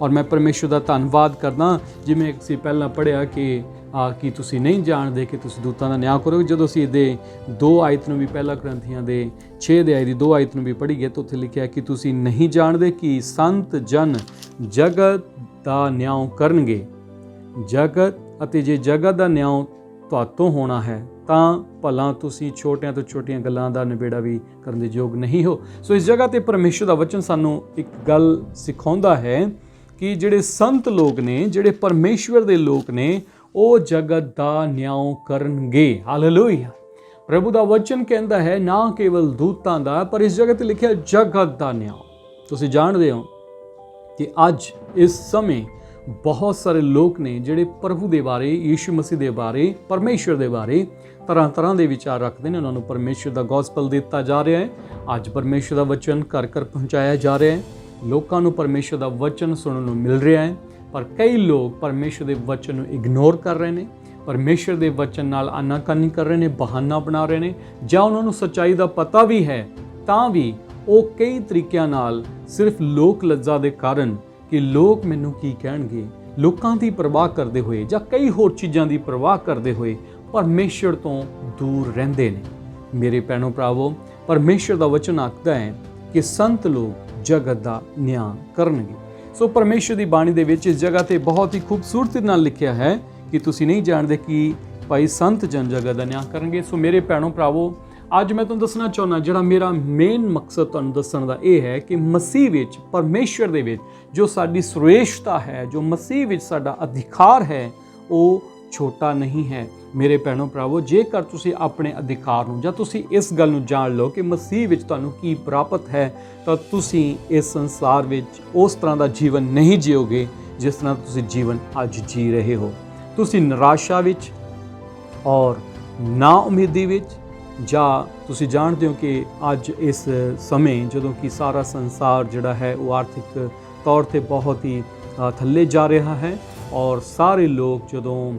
ਔਰ ਮੈਂ ਪਰਮੇਸ਼ਵਰ ਦਾ ਧੰਨਵਾਦ ਕਰਦਾ, ਜਿਵੇਂ ਅਸੀਂ ਪਹਿਲਾਂ ਪੜ੍ਹਿਆ ਕਿ ਤੁਸੀਂ ਨਹੀਂ ਜਾਣਦੇ ਕਿ ਤੁਸੀਂ ਦੂਤਾਂ ਦਾ ਨਿਆਂ ਕਰੋਗੇ। ਜਦੋਂ ਅਸੀਂ ਇਹਦੇ 2 ਆਇਤ ਨੂੰ ਵੀ, ਪਹਿਲਾ ਕਰੰਥੀਆਂ ਦੇ 6 ਅਧਿਆਇ ਦੀ 2 ਆਇਤ ਨੂੰ ਵੀ ਪੜ੍ਹੀਏ ਤਾਂ ਉੱਥੇ ਲਿਖਿਆ ਕਿ ਤੁਸੀਂ ਨਹੀਂ ਜਾਣਦੇ ਕਿ ਸੰਤ ਜਨ ਜਗਤ ਦਾ ਨਿਆਂ ਕਰਨਗੇ। ਜਗਤ ਅਤੇ ਜੇ ਜਗਤ ਦਾ ਨਿਆਂ ਤੁਹਾਤੋਂ ਹੋਣਾ ਹੈ ਤਾਂ ਭਲਾ ਤੁਸੀਂ ਛੋਟੀਆਂ ਤੋਂ ਛੋਟੀਆਂ ਗੱਲਾਂ ਦਾ ਨਿਬੇੜਾ ਵੀ ਕਰਨ ਦੇ ਯੋਗ ਨਹੀਂ ਹੋ। ਸੋ ਇਸ ਜਗ੍ਹਾ ਤੇ ਪਰਮੇਸ਼ਰ ਦਾ ਵਚਨ ਸਾਨੂੰ ਇੱਕ ਗੱਲ ਸਿਖਾਉਂਦਾ ਹੈ ਕਿ ਜਿਹੜੇ ਸੰਤ ਲੋਕ ਨੇ, ਜਿਹੜੇ ਪਰਮੇਸ਼ਵਰ ਦੇ ਲੋਕ ਨੇ, ਉਹ ਜਗਤ ਦਾ ਨਿਆਂ ਕਰਨਗੇ। ਹਾਲੇਲੂਇਆ। ਪ੍ਰਭੂ ਦਾ ਵਚਨ ਕਹਿੰਦਾ ਹੈ ਨਾ ਕੇਵਲ ਦੂਤਾਂ ਦਾ, ਪਰ ਇਸ ਜਗ੍ਹਾ ਤੇ ਲਿਖਿਆ ਜਗਤ ਦਾ ਨਿਆਂ। ਤੁਸੀਂ ਜਾਣਦੇ ਹੋ ਕਿ ਅੱਜ ਇਸ ਸਮੇਂ ਬਹੁਤ ਸਾਰੇ ਲੋਕ ਨੇ ਜਿਹੜੇ ਪ੍ਰਭੂ ਦੇ ਬਾਰੇ, ਯੀਸ਼ੂ ਮਸੀਹ ਦੇ ਬਾਰੇ, ਪਰਮੇਸ਼ਵਰ ਦੇ ਬਾਰੇ ਤਰ੍ਹਾਂ ਤਰ੍ਹਾਂ ਦੇ ਵਿਚਾਰ ਰੱਖਦੇ ਨੇ। ਉਹਨਾਂ ਨੂੰ ਪਰਮੇਸ਼ਵਰ ਦਾ ਗੋਸਪਲ ਦਿੱਤਾ ਜਾ ਰਿਹਾ ਹੈ। ਅੱਜ ਪਰਮੇਸ਼ਵਰ ਦਾ ਵਚਨ ਘਰ ਘਰ ਪਹੁੰਚਾਇਆ ਜਾ ਰਿਹਾ ਹੈ। ਲੋਕਾਂ ਨੂੰ ਪਰਮੇਸ਼ਵਰ ਦਾ ਵਚਨ ਸੁਣਨ ਨੂੰ ਮਿਲ ਰਿਹਾ ਹੈ, ਪਰ ਕਈ ਲੋਕ ਪਰਮੇਸ਼ਵਰ ਦੇ ਵਚਨ ਨੂੰ ਇਗਨੋਰ ਕਰ ਰਹੇ ਨੇ, ਪਰਮੇਸ਼ਵਰ ਦੇ ਵਚਨ ਨਾਲ ਆਨਾਕਾਨੀ ਕਰ ਰਹੇ ਨੇ, ਬਹਾਨਾ ਬਣਾ ਰਹੇ ਨੇ, ਜਾਂ ਉਹਨਾਂ ਨੂੰ ਸੱਚਾਈ ਦਾ ਪਤਾ ਵੀ ਹੈ ਤਾਂ ਵੀ ਉਹ ਕਈ ਤਰੀਕਿਆਂ ਨਾਲ ਸਿਰਫ ਲੋਕ ਲੱਜਾ ਦੇ ਕਾਰਨ ਕਿ ਲੋਕ ਮੈਨੂੰ ਕੀ ਕਹਿਣਗੇ, ਲੋਕਾਂ ਦੀ ਪਰਵਾਹ ਕਰਦੇ ਹੋਏ ਜਾਂ ਕਈ ਹੋਰ ਚੀਜ਼ਾਂ ਦੀ ਪਰਵਾਹ ਕਰਦੇ ਹੋਏ ਪਰਮੇਸ਼ਵਰ ਤੋਂ ਦੂਰ ਰਹਿੰਦੇ ਨੇ। ਮੇਰੇ ਭੈਣੋ ਭਰਾਵੋ, ਪਰਮੇਸ਼ਵਰ ਦਾ ਵਚਨ ਆਖਦਾ ਹੈ ਕਿ ਸੰਤ ਲੋਕ ਜਗਤ ਦਾ ਨਿਆਂ ਕਰਨਗੇ। ਸੋ ਪਰਮੇਸ਼ਵਰ ਦੀ ਬਾਣੀ ਦੇ ਵਿੱਚ ਇਸ ਜਗ੍ਹਾ ਤੇ ਬਹੁਤ ਹੀ ਖੂਬਸੂਰਤੀ ਨਾਲ ਲਿਖਿਆ ਹੈ ਕਿ ਤੁਸੀਂ ਨਹੀਂ ਜਾਣਦੇ ਕਿ ਭਾਈ ਸੰਤ ਜਨ ਜਗਤ ਦਾ ਨਿਆਂ ਕਰਨਗੇ। ਸੋ ਮੇਰੇ ਭੈਣੋ ਭਰਾਵੋ, ਅੱਜ ਮੈਂ ਤੁਹਾਨੂੰ ਦੱਸਣਾ ਚਾਹੁੰਦਾ, ਜਿਹੜਾ ਮੇਰਾ ਮੇਨ ਮਕਸਦ ਤੁਹਾਨੂੰ ਦੱਸਣ ਦਾ ਇਹ ਹੈ ਕਿ ਮਸੀਹ ਵਿੱਚ, ਪਰਮੇਸ਼ਵਰ ਦੇ ਵਿੱਚ ਜੋ ਸਾਡੀ ਸੁਰੇਸ਼ਤਾ ਹੈ, ਜੋ ਮਸੀਹ ਵਿੱਚ ਸਾਡਾ ਅਧਿਕਾਰ ਹੈ, ਉਹ ਛੋਟਾ ਨਹੀਂ ਹੈ। ਮੇਰੇ ਭੈਣੋ ਭਰਾਵੋ, ਜੇਕਰ ਤੁਸੀਂ ਆਪਣੇ ਅਧਿਕਾਰ ਨੂੰ, ਜਾਂ ਤੁਸੀਂ ਇਸ ਗੱਲ ਨੂੰ ਜਾਣ ਲਓ ਕਿ ਮਸੀਹ ਵਿੱਚ ਤੁਹਾਨੂੰ ਕੀ ਪ੍ਰਾਪਤ ਹੈ, ਤਾਂ ਤੁਸੀਂ ਇਸ ਸੰਸਾਰ ਵਿੱਚ ਉਸ ਤਰ੍ਹਾਂ ਦਾ ਜੀਵਨ ਨਹੀਂ ਜੀਓਗੇ ਜਿਸ ਤਰ੍ਹਾਂ ਤੁਸੀਂ ਜੀਵਨ ਅੱਜ ਜੀ ਰਹੇ ਹੋ। ਤੁਸੀਂ ਨਿਰਾਸ਼ਾ ਵਿੱਚ ਔਰ ਨਾ ਉਮੀਦੀ ਵਿੱਚ, ਜਾਂ ਤੁਸੀਂ ਜਾਣਦੇ ਹੋ ਕਿ ਅੱਜ ਇਸ ਸਮੇਂ ਜਦੋਂ ਕਿ ਸਾਰਾ ਸੰਸਾਰ ਜਿਹੜਾ ਹੈ ਉਹ ਆਰਥਿਕ ਤੌਰ ਤੇ ਬਹੁਤ ਹੀ ਥੱਲੇ ਜਾ ਰਿਹਾ ਹੈ, ਔਰ ਸਾਰੇ ਲੋਕ ਜਦੋਂ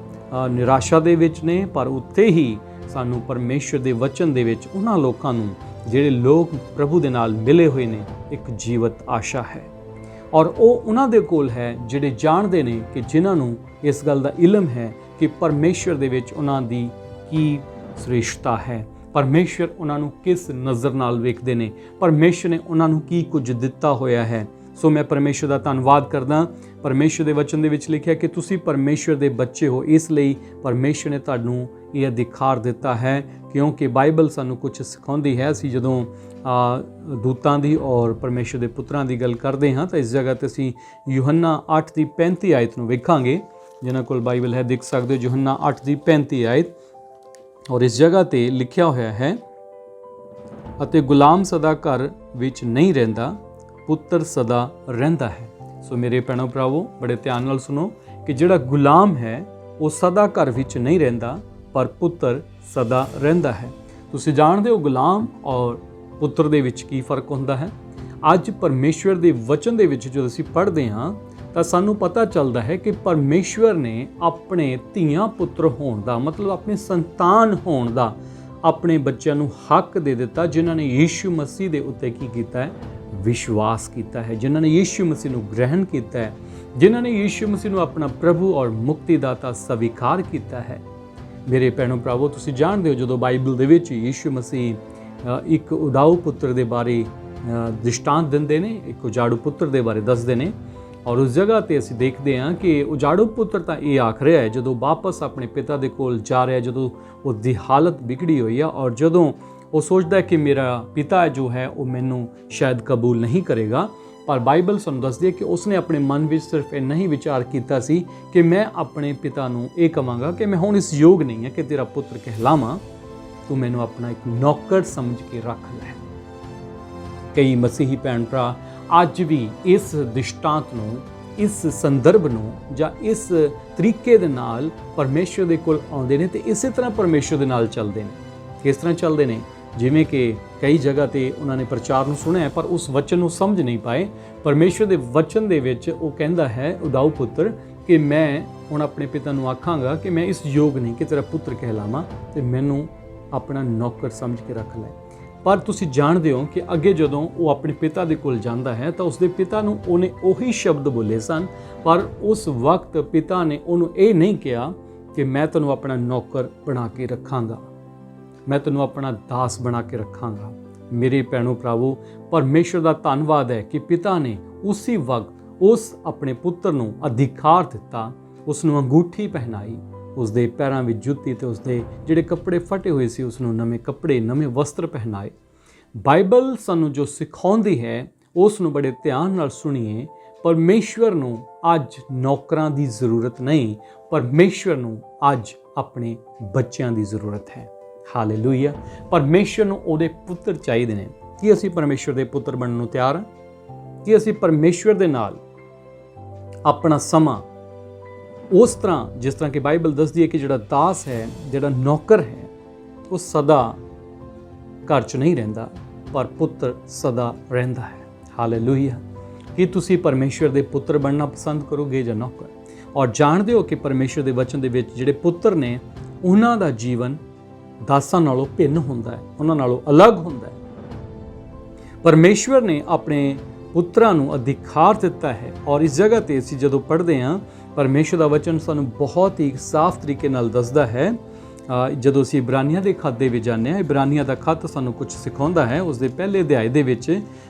ਨਿਰਾਸ਼ਾ ਦੇ ਵਿੱਚ ਨੇ, ਪਰ ਉੱਥੇ ਹੀ ਸਾਨੂੰ ਪਰਮੇਸ਼ਵਰ ਦੇ ਵਚਨ ਦੇ ਵਿੱਚ ਉਹਨਾਂ ਲੋਕਾਂ ਨੂੰ, ਜਿਹੜੇ ਲੋਕ ਪ੍ਰਭੂ ਦੇ ਨਾਲ ਮਿਲੇ ਹੋਏ ਨੇ, ਇੱਕ ਜੀਵਤ ਆਸ਼ਾ ਹੈ। ਔਰ ਉਹ ਉਹਨਾਂ ਦੇ ਕੋਲ ਹੈ ਜਿਹੜੇ ਜਾਣਦੇ ਨੇ ਕਿ ਜਿਨ੍ਹਾਂ ਨੂੰ ਇਸ ਗੱਲ ਦਾ ਇਲਮ ਹੈ ਕਿ ਪਰਮੇਸ਼ਵਰ ਦੇ ਵਿੱਚ ਉਹਨਾਂ ਦੀ ਕੀ ਸ੍ਰੇਸ਼ਟਤਾ ਹੈ, ਪਰਮੇਸ਼ਵਰ ਉਹਨਾਂ ਨੂੰ ਕਿਸ ਨਜ਼ਰ ਨਾਲ ਵੇਖਦੇ ਨੇ, ਪਰਮੇਸ਼ਵਰ ਨੇ ਉਹਨਾਂ ਨੂੰ ਕੀ ਕੁਝ ਦਿੱਤਾ ਹੋਇਆ ਹੈ। ਸੋ ਮੈਂ ਪਰਮੇਸ਼ਵਰ ਦਾ ਧੰਨਵਾਦ ਕਰਦਾ। ਪਰਮੇਸ਼ਵਰ ਦੇ ਵਚਨ ਦੇ ਵਿੱਚ ਲਿਖਿਆ ਕਿ ਤੁਸੀਂ ਪਰਮੇਸ਼ਵਰ ਦੇ ਬੱਚੇ ਹੋ, ਇਸ ਲਈ ਪਰਮੇਸ਼ਵਰ ਨੇ ਤੁਹਾਨੂੰ ਇਹ ਅਧਿਕਾਰ ਦਿੱਤਾ ਹੈ, ਕਿਉਂਕਿ ਬਾਈਬਲ ਸਾਨੂੰ ਕੁਝ ਸਿਖਾਉਂਦੀ ਹੈ। ਅਸੀਂ ਜਦੋਂ ਦੂਤਾਂ ਦੀ ਔਰ ਪਰਮੇਸ਼ਵਰ ਦੇ ਪੁੱਤਰਾਂ ਦੀ ਗੱਲ ਕਰਦੇ ਹਾਂ ਤਾਂ ਇਸ ਜਗ੍ਹਾ ਤੇ ਅਸੀਂ ਯੂਹੰਨਾ 8 ਦੀ 35 ਆਇਤ ਨੂੰ ਵੇਖਾਂਗੇ। ਜਿਨ੍ਹਾਂ ਕੋਲ ਬਾਈਬਲ ਹੈ ਦੇਖ ਸਕਦੇ ਹੋ, ਯੂਹੰਨਾ 8 ਦੀ 35 ਆਇਤ। ਔਰ ਇਸ ਜਗ੍ਹਾ ਤੇ ਲਿਖਿਆ ਹੋਇਆ ਹੈ, ਅਤੇ ਗੁਲਾਮ ਸਦਾ ਘਰ ਵਿੱਚ ਨਹੀਂ ਰਹਿੰਦਾ, ਪੁੱਤਰ ਸਦਾ ਰਹਿੰਦਾ ਹੈ। ਸੋ ਮੇਰੇ ਭੈਣੋ ਭਰਾਵੋ, ਬੜੇ ਧਿਆਨ ਨਾਲ ਸੁਣੋ ਕਿ ਜਿਹੜਾ ਗੁਲਾਮ ਹੈ ਉਹ ਸਦਾ ਘਰ ਵਿੱਚ ਨਹੀਂ ਰਹਿੰਦਾ, ਪਰ ਪੁੱਤਰ ਸਦਾ ਰਹਿੰਦਾ ਹੈ। ਤੁਸੀਂ ਜਾਣਦੇ ਹੋ ਗੁਲਾਮ ਔਰ ਪੁੱਤਰ ਦੇ ਵਿੱਚ ਕੀ ਫਰਕ ਹੁੰਦਾ ਹੈ। ਅੱਜ ਪਰਮੇਸ਼ਵਰ ਦੇ ਵਚਨ ਦੇ ਵਿੱਚ ਜਦੋਂ ਅਸੀਂ ਪੜ੍ਹਦੇ ਹਾਂ ਤਾਂ ਸਾਨੂੰ ਪਤਾ ਚੱਲਦਾ ਹੈ ਕਿ ਪਰਮੇਸ਼ਵਰ ਨੇ ਆਪਣੇ ਧੀਆਂ ਪੁੱਤਰ ਹੋਣ ਦਾ ਮਤਲਬ ਆਪਣੇ ਸੰਤਾਨ ਹੋਣ ਦਾ ਆਪਣੇ ਬੱਚਿਆਂ ਨੂੰ ਹੱਕ ਦੇ ਦਿੱਤਾ, ਜਿਨ੍ਹਾਂ ਨੇ ਯੀਸ਼ੂ ਮਸੀਹ ਦੇ ਉੱਤੇ ਕੀ ਕੀਤਾ ਹੈ, ਵਿਸ਼ਵਾਸ ਕੀਤਾ ਹੈ, ਜਿਨ੍ਹਾਂ ਨੇ ਯੀਸ਼ੂ ਮਸੀਹ ਨੂੰ ਗ੍ਰਹਿਣ ਕੀਤਾ ਹੈ, ਜਿਨ੍ਹਾਂ ਨੇ ਯੀਸ਼ੂ ਮਸੀਹ ਨੂੰ ਆਪਣਾ ਪ੍ਰਭੂ ਔਰ ਮੁਕਤੀਦਾਤਾ ਸਵੀਕਾਰ ਕੀਤਾ ਹੈ। ਮੇਰੇ ਭੈਣੋ ਭਰਾਵੋ, ਤੁਸੀਂ ਜਾਣਦੇ ਹੋ ਜਦੋਂ ਬਾਈਬਲ ਦੇ ਵਿੱਚ ਯੀਸ਼ੂ ਮਸੀਹ ਇੱਕ ਉਡਾਊ ਪੁੱਤਰ ਦੇ ਬਾਰੇ ਦ੍ਰਿਸ਼ਟਾਂਤ ਦਿੰਦੇ ਨੇ, ਇੱਕ ਉਜਾੜੂ ਪੁੱਤਰ ਦੇ ਬਾਰੇ ਦੱਸਦੇ ਨੇ ਔਰ ਉਸ ਜਗ੍ਹਾ ਤੇ ਅਸੀਂ ਦੇਖਦੇ ਹਾਂ ਕਿ ਉਜਾੜੂ ਪੁੱਤਰ ਤਾਂ ਇਹ ਆਖ ਰਿਹਾ ਹੈ ਜਦੋਂ ਵਾਪਸ ਆਪਣੇ ਪਿਤਾ ਦੇ ਕੋਲ ਜਾ ਰਿਹਾ, ਜਦੋਂ ਉਹਦੀ ਹਾਲਤ ਵਿਗੜੀ ਹੋਈ ਆ ਔਰ ਜਦੋਂ ਉਹ ਸੋਚਦਾ ਹੈ ਕਿ ਮੇਰਾ ਪਿਤਾ ਜੋ ਹੈ ਉਹ ਮੈਨੂੰ ਸ਼ਾਇਦ ਕਬੂਲ ਨਹੀਂ ਕਰੇਗਾ, ਪਰ ਬਾਈਬਲ ਸਾਨੂੰ ਦੱਸਦੀ ਹੈ ਕਿ ਉਸਨੇ ਆਪਣੇ ਮਨ ਵਿੱਚ ਸਿਰਫ ਇੰਨਾ ਹੀ ਵਿਚਾਰ ਕੀਤਾ ਸੀ ਕਿ ਮੈਂ ਆਪਣੇ ਪਿਤਾ ਨੂੰ ਇਹ ਕਹਾਂਗਾ ਕਿ ਮੈਂ ਹੁਣ ਇਸ ਯੋਗ ਨਹੀਂ ਹਾਂ ਕਿ ਤੇਰਾ ਪੁੱਤਰ ਕਹਿਲਾਵਾਂ, ਤੂੰ ਮੈਨੂੰ ਆਪਣਾ ਇੱਕ ਨੌਕਰ ਸਮਝ ਕੇ ਰੱਖ ਲੈ। ਕਈ ਮਸੀਹੀ ਭੈਣ ਭਰਾ ਅੱਜ ਵੀ ਇਸ ਦ੍ਰਿਸ਼ਟਾਂਤ ਨੂੰ, ਇਸ ਸੰਦਰਭ ਨੂੰ ਜਾਂ ਇਸ ਤਰੀਕੇ ਦੇ ਨਾਲ ਪਰਮੇਸ਼ਵਰ ਦੇ ਕੋਲ ਆਉਂਦੇ ਨੇ ਤੇ ਇਸੇ ਤਰ੍ਹਾਂ ਪਰਮੇਸ਼ਵਰ ਦੇ ਨਾਲ ਚੱਲਦੇ ਨੇ। ਕਿਸ ਤਰ੍ਹਾਂ ਚੱਲਦੇ ਨੇ? ਜਿਵੇਂ ਕਿ ਕਈ ਜਗ੍ਹਾ ਤੇ ਉਹਨਾਂ ਨੇ ਪ੍ਰਚਾਰ ਨੂੰ ਸੁਣਿਆ ਪਰ ਉਸ ਵਚਨ ਨੂੰ ਸਮਝ ਨਹੀਂ ਪਾਏ। ਪਰਮੇਸ਼ਵਰ ਦੇ ਵਚਨ ਦੇ ਵਿੱਚ ਉਹ ਕਹਿੰਦਾ ਹੈ ਉਡਾਊ ਪੁੱਤਰ ਕਿ ਮੈਂ ਹੁਣ ਆਪਣੇ ਪਿਤਾ ਨੂੰ ਆਖਾਂਗਾ ਕਿ ਮੈਂ ਇਸ ਯੋਗ ਨਹੀਂ ਕਿ ਤੇਰਾ ਪੁੱਤਰ ਕਹਿਲਾਵਾਂ ਤੇ ਮੈਨੂੰ ਆਪਣਾ ਨੌਕਰ ਸਮਝ ਕੇ ਰੱਖ ਲੈ। ਪਰ ਤੁਸੀਂ ਜਾਣਦੇ ਹੋ ਕਿ ਅੱਗੇ ਜਦੋਂ ਉਹ ਆਪਣੇ ਪਿਤਾ ਦੇ ਕੋਲ ਜਾਂਦਾ ਹੈ ਤਾਂ ਉਸਦੇ ਪਿਤਾ ਨੂੰ ਉਹਨੇ ਉਹੀ ਸ਼ਬਦ ਬੋਲੇ ਸਨ, ਪਰ ਉਸ ਵਕਤ ਪਿਤਾ ਨੇ ਉਹਨੂੰ ਇਹ ਨਹੀਂ ਕਿਹਾ ਕਿ ਮੈਂ ਤੈਨੂੰ ਆਪਣਾ ਨੌਕਰ ਬਣਾ ਕੇ ਰੱਖਾਂਗਾ, ਮੈਂ ਤੈਨੂੰ ਆਪਣਾ ਦਾਸ ਬਣਾ ਕੇ ਰੱਖਾਂਗਾ। ਮੇਰੇ ਭੈਣੋ ਭਰਾਵੋ, ਪਰਮੇਸ਼ਵਰ ਦਾ ਧੰਨਵਾਦ ਹੈ ਕਿ ਪਿਤਾ ਨੇ ਉਸੇ ਵਕਤ ਉਸ ਆਪਣੇ ਪੁੱਤਰ ਨੂੰ ਅਧਿਕਾਰ ਦਿੱਤਾ, ਉਸ ਨੂੰ ਅੰਗੂਠੀ ਪਹਿਨਾਈ, ਉਸਦੇ ਪੈਰਾਂ ਵਿੱਚ ਜੁੱਤੀ ਤੇ ਉਸਦੇ ਜਿਹੜੇ ਕੱਪੜੇ ਫਟੇ ਹੋਏ ਸੀ ਉਸ ਨੂੰ ਨਵੇਂ ਕੱਪੜੇ, ਨਵੇਂ ਵਸਤਰ ਪਹਿਨਾਏ। ਬਾਈਬਲ ਸਾਨੂੰ ਜੋ ਸਿਖਾਉਂਦੀ ਹੈ ਉਸ ਨੂੰ ਬੜੇ ਧਿਆਨ ਨਾਲ ਸੁਣੀਏ। ਪਰਮੇਸ਼ਵਰ ਨੂੰ ਅੱਜ ਨੌਕਰਾਂ ਦੀ ਜ਼ਰੂਰਤ ਨਹੀਂ, ਪਰਮੇਸ਼ਵਰ ਨੂੰ ਅੱਜ ਆਪਣੇ ਬੱਚਿਆਂ ਦੀ ਜ਼ਰੂਰਤ ਹੈ। ਹਾਲੇਲੂਇਆ। ਪਰਮੇਸ਼ਵਰ ਨੂੰ ਉਹਦੇ ਪੁੱਤਰ ਚਾਹੀਦੇ ਨੇ। ਕੀ ਅਸੀਂ ਪਰਮੇਸ਼ਵਰ ਦੇ ਪੁੱਤਰ ਬਣਨ ਨੂੰ ਤਿਆਰ ਹਾਂ? ਕੀ ਅਸੀਂ ਪਰਮੇਸ਼ਵਰ ਦੇ ਨਾਲ ਆਪਣਾ ਸਮਾਂ ਉਸ ਤਰ੍ਹਾਂ, ਜਿਸ ਤਰ੍ਹਾਂ ਕਿ ਬਾਈਬਲ ਦੱਸਦੀ ਹੈ ਕਿ ਜਿਹੜਾ ਦਾਸ ਹੈ, ਜਿਹੜਾ ਨੌਕਰ ਹੈ, ਉਹ ਸਦਾ ਘਰ 'ਚ ਨਹੀਂ ਰਹਿੰਦਾ ਪਰ ਪੁੱਤਰ ਸਦਾ ਰਹਿੰਦਾ ਹੈ। ਹਾਲੇਲੂਇਆ। ਕੀ ਤੁਸੀਂ ਪਰਮੇਸ਼ਵਰ ਦੇ ਪੁੱਤਰ ਬਣਨਾ ਪਸੰਦ ਕਰੋਗੇ ਜਾਂ ਨੌਕਰ? ਔਰ ਜਾਣਦੇ ਹੋ ਕਿ ਪਰਮੇਸ਼ਵਰ ਦੇ ਵਚਨ ਦੇ ਵਿੱਚ ਜਿਹੜੇ ਪੁੱਤਰ ਨੇ ਉਹਨਾਂ ਦਾ ਜੀਵਨ ਦਾਸਾਂ ਨਾਲੋਂ ਭਿੰਨ ਹੁੰਦਾ ਹੈ, ਉਹਨਾਂ ਨਾਲੋਂ ਅਲੱਗ ਹੁੰਦਾ ਹੈ। ਪਰਮੇਸ਼ਵਰ ਨੇ ਆਪਣੇ ਪੁੱਤਰਾਂ ਨੂੰ ਅਧਿਕਾਰ ਦਿੱਤਾ ਹੈ ਔਰ ਇਸ ਜਗ੍ਹਾ ਤੇ ਅਸੀਂ ਜਦੋਂ ਪੜ੍ਹਦੇ ਹਾਂ ਪਰਮੇਸ਼ਵਰ ਦਾ ਵਚਨ ਸਾਨੂੰ ਬਹੁਤ ਹੀ ਸਾਫ਼ ਤਰੀਕੇ ਨਾਲ ਦੱਸਦਾ ਹੈ। ਜਦੋਂ ਅਸੀਂ ਇਬਰਾਨੀਆਂ ਦੇ ਖੱਤ ਦੇ ਵਿੱਚ ਜਾਂਦੇ ਹਾਂ, ਇਬਰਾਨੀਆਂ ਦਾ ਖੱਤ ਸਾਨੂੰ ਕੁਝ ਸਿਖਾਉਂਦਾ ਹੈ। ਉਸ ਦੇ ਪਹਿਲੇ ਅਧਿਆਇ ਦੇ ਵਿੱਚ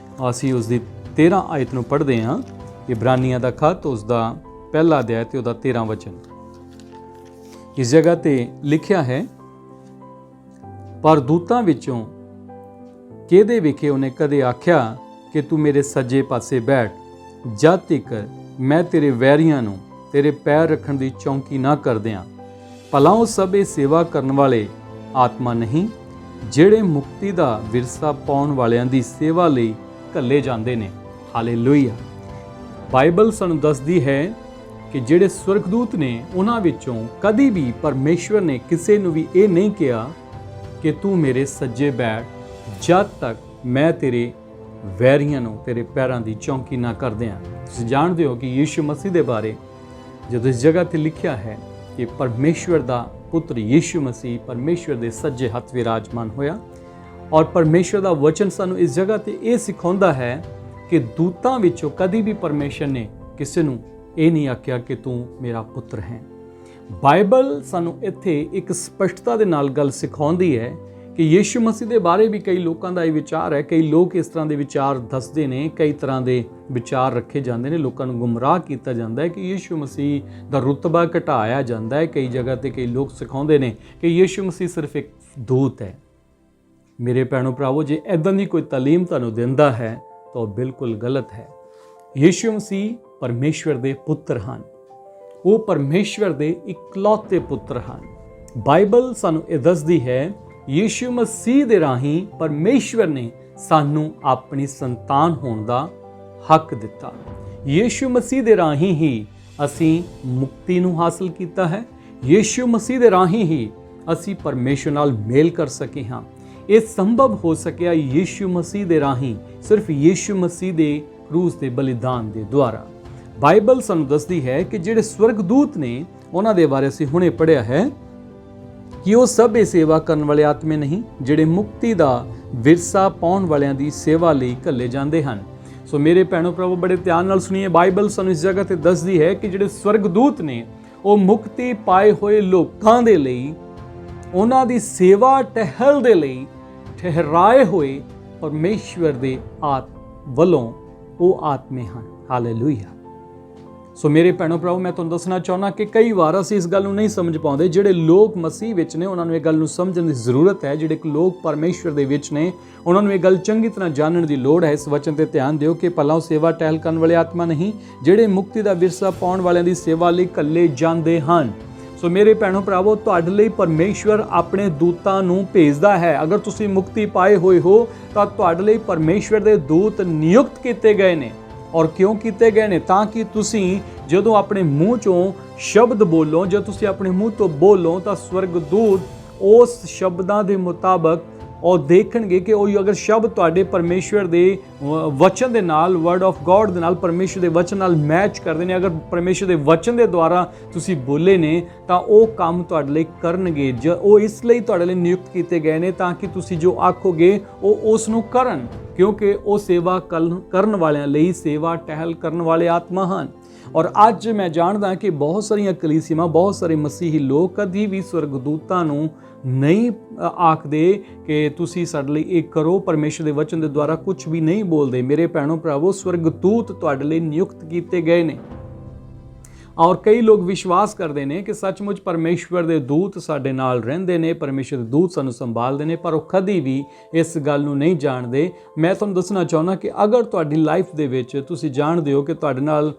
ਅਸੀਂ ਉਸ ਦੀ 13 ਆਇਤ ਨੂੰ ਪੜ੍ਹਦੇ ਹਾਂ। ਇਬਰਾਨੀਆਂ ਦਾ ਖੱਤ, ਉਸ ਦਾ ਪਹਿਲਾ ਅਧਿਆਇ ਤੇ ਉਹਦਾ 13 ਵਚਨ। ਇਸ ਜਗ੍ਹਾ ਤੇ ਲਿਖਿਆ ਹੈ, ਪਰ ਦੂਤਾਂ ਵਿੱਚੋਂ ਕਿਹਦੇ ਵਿਖੇ ਉਹਨੇ ਕਦੇ ਆਖਿਆ ਕਿ ਤੂੰ ਮੇਰੇ ਸੱਜੇ ਪਾਸੇ ਬੈਠ, ਜਦ ਤੱਕ ਮੈਂ ਤੇਰੇ ਵੈਰੀਆਂ ਨੂੰ ਤੇਰੇ ਪੈਰ ਰੱਖਣ ਦੀ ਚੌਂਕੀ ਨਾ ਕਰ ਦਿਆਂ। ਭਲਾ ਉਹ ਸਭ ਇਹ ਸੇਵਾ ਕਰਨ ਵਾਲੇ ਆਤਮਾ ਨਹੀਂ ਜਿਹੜੇ ਮੁਕਤੀ ਦਾ ਵਿਰਸਾ ਪਾਉਣ ਵਾਲਿਆਂ ਦੀ ਸੇਵਾ ਲਈ ਘੱਲੇ ਜਾਂਦੇ ਨੇ। ਹਾਲੇਲੂਇਆ। ਬਾਈਬਲ ਸਾਨੂੰ ਦੱਸਦੀ ਹੈ ਕਿ ਜਿਹੜੇ ਸਵਰਗਦੂਤ ਨੇ ਉਹਨਾਂ ਵਿੱਚੋਂ ਕਦੀ ਵੀ ਪਰਮੇਸ਼ਵਰ ਨੇ ਕਿਸੇ ਨੂੰ ਵੀ ਇਹ ਨਹੀਂ ਕਿਹਾ ਕਿ ਤੂੰ ਮੇਰੇ ਸੱਜੇ ਬੈਠ ਜਦ ਤੱਕ ਮੈਂ ਤੇਰੇ ਵੈਰੀਆਂ ਨੂੰ ਤੇਰੇ ਪੈਰਾਂ ਦੀ ਚੌਂਕੀ ਨਾ ਕਰ ਦਿਆਂ। ਤੁਸੀਂ ਜਾਣਦੇ ਹੋ ਕਿ ਯੀਸ਼ੂ ਮਸੀਹ ਦੇ ਬਾਰੇ ਜਦੋਂ ਇਸ ਜਗ੍ਹਾ ਤੇ ਲਿਖਿਆ ਹੈ ਕਿ ਪਰਮੇਸ਼ਵਰ ਦਾ ਪੁੱਤਰ ਯੀਸ਼ੂ ਮਸੀਹ ਪਰਮੇਸ਼ਵਰ ਦੇ ਸੱਜੇ ਹੱਥ ਵਿਰਾਜਮਾਨ ਹੋਇਆ ਔਰ ਪਰਮੇਸ਼ਵਰ ਦਾ ਵਚਨ ਸਾਨੂੰ ਇਸ ਜਗ੍ਹਾ ਤੇ ਇਹ ਸਿਖਾਉਂਦਾ ਹੈ ਕਿ ਦੂਤਾਂ ਵਿੱਚੋਂ ਕਦੀ ਵੀ ਪਰਮੇਸ਼ਵਰ ਨੇ ਕਿਸੇ ਨੂੰ ਇਹ ਨਹੀਂ ਆਖਿਆ ਕਿ ਤੂੰ ਮੇਰਾ ਪੁੱਤਰ ਹੈ। ਬਾਈਬਲ ਸਾਨੂੰ ਇੱਥੇ ਇੱਕ ਸਪਸ਼ਟਤਾ ਦੇ ਨਾਲ ਗੱਲ ਸਿਖਾਉਂਦੀ ਹੈ ਕਿ ਯੀਸ਼ੂ ਮਸੀਹ ਦੇ ਬਾਰੇ ਵੀ ਕਈ ਲੋਕਾਂ ਦਾ ਇਹ ਵਿਚਾਰ ਹੈ, ਕਈ ਲੋਕ ਇਸ ਤਰ੍ਹਾਂ ਦੇ ਵਿਚਾਰ ਦੱਸਦੇ ਨੇ, ਕਈ ਤਰ੍ਹਾਂ ਦੇ ਵਿਚਾਰ ਰੱਖੇ ਜਾਂਦੇ ਨੇ, ਲੋਕਾਂ ਨੂੰ ਗੁੰਮਰਾਹ ਕੀਤਾ ਜਾਂਦਾ ਹੈ ਕਿ ਯੀਸ਼ੂ ਮਸੀਹ ਦਾ ਰੁਤਬਾ ਘਟਾਇਆ ਜਾਂਦਾ ਹੈ। ਕਈ ਜਗ੍ਹਾ ਤੇ ਕਈ ਲੋਕ ਸਿਖਾਉਂਦੇ ਨੇ ਕਿ ਯੀਸ਼ੂ ਮਸੀਹ ਸਿਰਫ ਇੱਕ ਦੂਤ ਹੈ। ਮੇਰੇ ਭੈਣੋ ਭਰਾਵੋ, ਜੇ ਇੱਦਾਂ ਦੀ ਕੋਈ ਤਾਲੀਮ ਤੁਹਾਨੂੰ ਦਿੰਦਾ ਹੈ ਤਾਂ ਉਹ ਬਿਲਕੁਲ ਗਲਤ ਹੈ। ਯੀਸ਼ੂ ਮਸੀਹ ਪਰਮੇਸ਼ਵਰ ਦੇ ਪੁੱਤਰ ਹਨ, ਉਹ ਪਰਮੇਸ਼ਵਰ ਦੇ ਇਕਲੌਤੇ ਪੁੱਤਰ ਹਨ। ਬਾਈਬਲ ਸਾਨੂੰ ਇਹ ਦੱਸਦੀ ਹੈ ਯੀਸ਼ੂ ਮਸੀਹ ਦੇ ਰਾਹੀਂ ਪਰਮੇਸ਼ਵਰ ਨੇ ਸਾਨੂੰ ਆਪਣੀ ਸੰਤਾਨ ਹੋਣ ਦਾ ਹੱਕ ਦਿੱਤਾ। ਯੀਸ਼ੂ ਮਸੀਹ ਦੇ ਰਾਹੀਂ ਹੀ ਅਸੀਂ ਮੁਕਤੀ ਨੂੰ ਹਾਸਲ ਕੀਤਾ ਹੈ। ਯੀਸ਼ੂ ਮਸੀਹ ਦੇ ਰਾਹੀਂ ਹੀ ਅਸੀਂ ਪਰਮੇਸ਼ਵਰ ਨਾਲ ਮੇਲ ਕਰ ਸਕੇ ਹਾਂ। ਇਹ ਸੰਭਵ ਹੋ ਸਕਿਆ ਯੀਸ਼ੂ ਮਸੀਹ ਦੇ ਰਾਹੀਂ, ਸਿਰਫ ਯੀਸ਼ੂ ਮਸੀਹ ਦੇ ਕਰੂਸ ਦੇ ਬਲੀਦਾਨ ਦੇ ਦੁਆਰਾ। ਬਾਈਬਲ ਸਾਨੂੰ ਦੱਸਦੀ ਹੈ ਕਿ ਜਿਹੜੇ ਸਵਰਗਦੂਤ ਨੇ, ਉਹਨਾਂ ਦੇ ਬਾਰੇ ਅਸੀਂ ਹੁਣੇ ਪੜ੍ਹਿਆ ਹੈ ਕਿ ਉਹ ਸਭ ਇਹ ਸੇਵਾ ਕਰਨ ਵਾਲੇ ਆਤਮੇ ਨਹੀਂ ਜਿਹੜੇ ਮੁਕਤੀ ਦਾ ਵਿਰਸਾ ਪਾਉਣ ਵਾਲਿਆਂ ਦੀ ਸੇਵਾ ਲਈ ਘੱਲੇ ਜਾਂਦੇ ਹਨ। ਸੋ ਮੇਰੇ ਭੈਣੋ ਭਰਾਵੋ, ਬੜੇ ਧਿਆਨ ਨਾਲ ਸੁਣੀਏ, ਬਾਈਬਲ ਸਾਨੂੰ ਇਸ ਜਗ੍ਹਾ ਤੇ ਦੱਸਦੀ ਹੈ ਕਿ ਜਿਹੜੇ ਸਵਰਗਦੂਤ ਨੇ ਉਹ ਮੁਕਤੀ ਪਾਏ ਹੋਏ ਲੋਕਾਂ ਦੇ ਲਈ, ਉਹਨਾਂ ਦੀ ਸੇਵਾ ਟਹਿਲ ਦੇ ਲਈ ਠਹਿਰਾਏ ਹੋਏ ਪਰਮੇਸ਼ਵਰ ਦੇ ਵੱਲੋਂ ਉਹ ਆਤਮੇ ਹਨ। ਹਾਲੇਲੂਇਆ। ਸੋ ਮੇਰੇ ਭੈਣੋ ਭਰਾਵੋ, ਮੈਂ ਤੁਹਾਨੂੰ ਦੱਸਣਾ ਚਾਹੁੰਦਾ ਕਿ ਕਈ ਵਾਰ ਅਸੀਂ ਇਸ ਗੱਲ ਨੂੰ ਨਹੀਂ ਸਮਝ ਪਾਉਂਦੇ। ਜਿਹੜੇ ਲੋਕ ਮਸੀਹ ਵਿੱਚ ਨੇ, ਉਹਨਾਂ ਨੂੰ ਇਹ ਗੱਲ ਨੂੰ ਸਮਝਣ ਦੀ ਜ਼ਰੂਰਤ ਹੈ। ਜਿਹੜੇ ਲੋਕ ਪਰਮੇਸ਼ਵਰ ਦੇ ਵਿੱਚ ਨੇ, ਉਹਨਾਂ ਨੂੰ ਇਹ ਗੱਲ ਚੰਗੀ ਤਰ੍ਹਾਂ ਜਾਣਨ ਦੀ ਲੋੜ ਹੈ। ਇਸ ਵਚਨ ਤੇ ਧਿਆਨ ਦਿਓ ਕਿ ਭਲਾ ਉਹ ਸੇਵਾ ਟਹਿਲ ਕਰਨ ਵਾਲੇ ਆਤਮਾ ਨਹੀਂ ਜਿਹੜੇ ਮੁਕਤੀ ਦਾ ਵਿਰਸਾ ਪਾਉਣ ਵਾਲਿਆਂ ਦੀ ਸੇਵਾ ਲਈ ਘੱਲੇ ਜਾਂਦੇ ਹਨ। ਸੋ ਮੇਰੇ ਭੈਣੋ ਭਰਾਵੋ, ਤੁਹਾਡੇ ਲਈ ਪਰਮੇਸ਼ਵਰ ਆਪਣੇ ਦੂਤਾਂ ਨੂੰ ਭੇਜਦਾ ਹੈ। ਅਗਰ ਤੁਸੀਂ ਮੁਕਤੀ ਪਾਏ ਹੋਏ ਹੋ ਤਾਂ ਤੁਹਾਡੇ ਲਈ ਪਰਮੇਸ਼ਵਰ ਦੇ ਦੂਤ ਨਿਯੁਕਤ ਕੀਤੇ ਗਏ ਨੇ। ਔਰ ਕਿਉਂ ਕੀਤੇ ਗਏ ਨੇ? ਤਾਂ ਕਿ ਤੁਸੀਂ ਜਦੋਂ ਆਪਣੇ ਮੂੰਹ ਚੋਂ ਸ਼ਬਦ ਬੋਲੋ, ਜਦੋਂ ਤੁਸੀਂ ਆਪਣੇ ਮੂੰਹ ਤੋਂ ਬੋਲੋ ਤਾਂ ਸਵਰਗਦੂਤ ਉਸ ਸ਼ਬਦਾਂ ਦੇ ਮੁਤਾਬਕ ਉਹ ਦੇਖਣਗੇ ਕਿ ਉਹ ਅਗਰ ਸ਼ਬਦ ਤੁਹਾਡੇ ਪਰਮੇਸ਼ਵਰ ਦੇ ਵਚਨ ਦੇ ਨਾਲ, ਵਰਡ ਆਫ ਗੋਡ ਦੇ ਨਾਲ, ਪਰਮੇਸ਼ਵਰ ਦੇ ਵਚਨ ਨਾਲ ਮੈਚ ਕਰਦੇ ਨੇ, ਅਗਰ ਪਰਮੇਸ਼ਵਰ ਦੇ ਵਚਨ ਦੇ ਦੁਆਰਾ ਤੁਸੀਂ ਬੋਲੇ ਨੇ ਤਾਂ ਉਹ ਕੰਮ ਤੁਹਾਡੇ ਲਈ ਕਰਨਗੇ। ਉਹ ਇਸ ਲਈ ਤੁਹਾਡੇ ਲਈ ਨਿਯੁਕਤ ਕੀਤੇ ਗਏ ਨੇ ਤਾਂ ਕਿ ਤੁਸੀਂ ਜੋ ਆਖੋਗੇ ਉਹ ਉਸ ਨੂੰ ਕਰਨ, ਕਿਉਂਕਿ ਉਹ ਸੇਵਾ ਕਰਨ ਵਾਲਿਆਂ ਲਈ ਸੇਵਾ ਟਹਿਲ ਕਰਨ ਵਾਲੇ ਆਤਮਾ ਹਨ। ਔਰ ਅੱਜ ਮੈਂ ਜਾਣਦਾ ਕਿ ਬਹੁਤ ਸਾਰੀਆਂ ਕਲੀਸਿਆਵਾਂ, ਬਹੁਤ ਸਾਰੇ ਮਸੀਹੀ ਲੋਕ ਕਦੀ ਵੀ ਸਵਰਗਦੂਤਾਂ ਨੂੰ ਨਹੀਂ ਆਖਦੇ ਕਿ ਤੁਸੀਂ ਸਾਡੇ ਲਈ ਇਹ ਕਰੋ। ਪਰਮੇਸ਼ਰ ਦੇ ਵਚਨ ਦੇ ਦੁਆਰਾ ਕੁਝ ਵੀ ਨਹੀਂ ਬੋਲਦੇ। ਮੇਰੇ ਭੈਣੋ ਭਰਾਵੋ, ਸਵਰਗਦੂਤ ਤੁਹਾਡੇ ਲਈ ਨਿਯੁਕਤ ਕੀਤੇ ਗਏ ਨੇ। ਔਰ ਕਈ ਲੋਕ ਵਿਸ਼ਵਾਸ ਕਰਦੇ ਨੇ ਕਿ ਸੱਚਮੁੱਚ ਪਰਮੇਸ਼ਵਰ ਦੇ ਦੂਤ ਸਾਡੇ ਨਾਲ ਰਹਿੰਦੇ ਨੇ, ਪਰਮੇਸ਼ਵਰ ਦੇ ਦੂਤ ਸਾਨੂੰ ਸੰਭਾਲਦੇ ਨੇ, ਪਰ ਉਹ ਕਦੀ ਵੀ ਇਸ ਗੱਲ ਨੂੰ ਨਹੀਂ ਜਾਣਦੇ। ਮੈਂ ਤੁਹਾਨੂੰ ਦੱਸਣਾ ਚਾਹੁੰਦਾ ਕਿ ਅਗਰ ਤੁਹਾਡੀ ਲਾਈਫ ਦੇ ਵਿੱਚ ਤੁਸੀਂ ਜਾਣਦੇ ਹੋ ਕਿ ਤੁਹਾਡੇ ਨਾਲ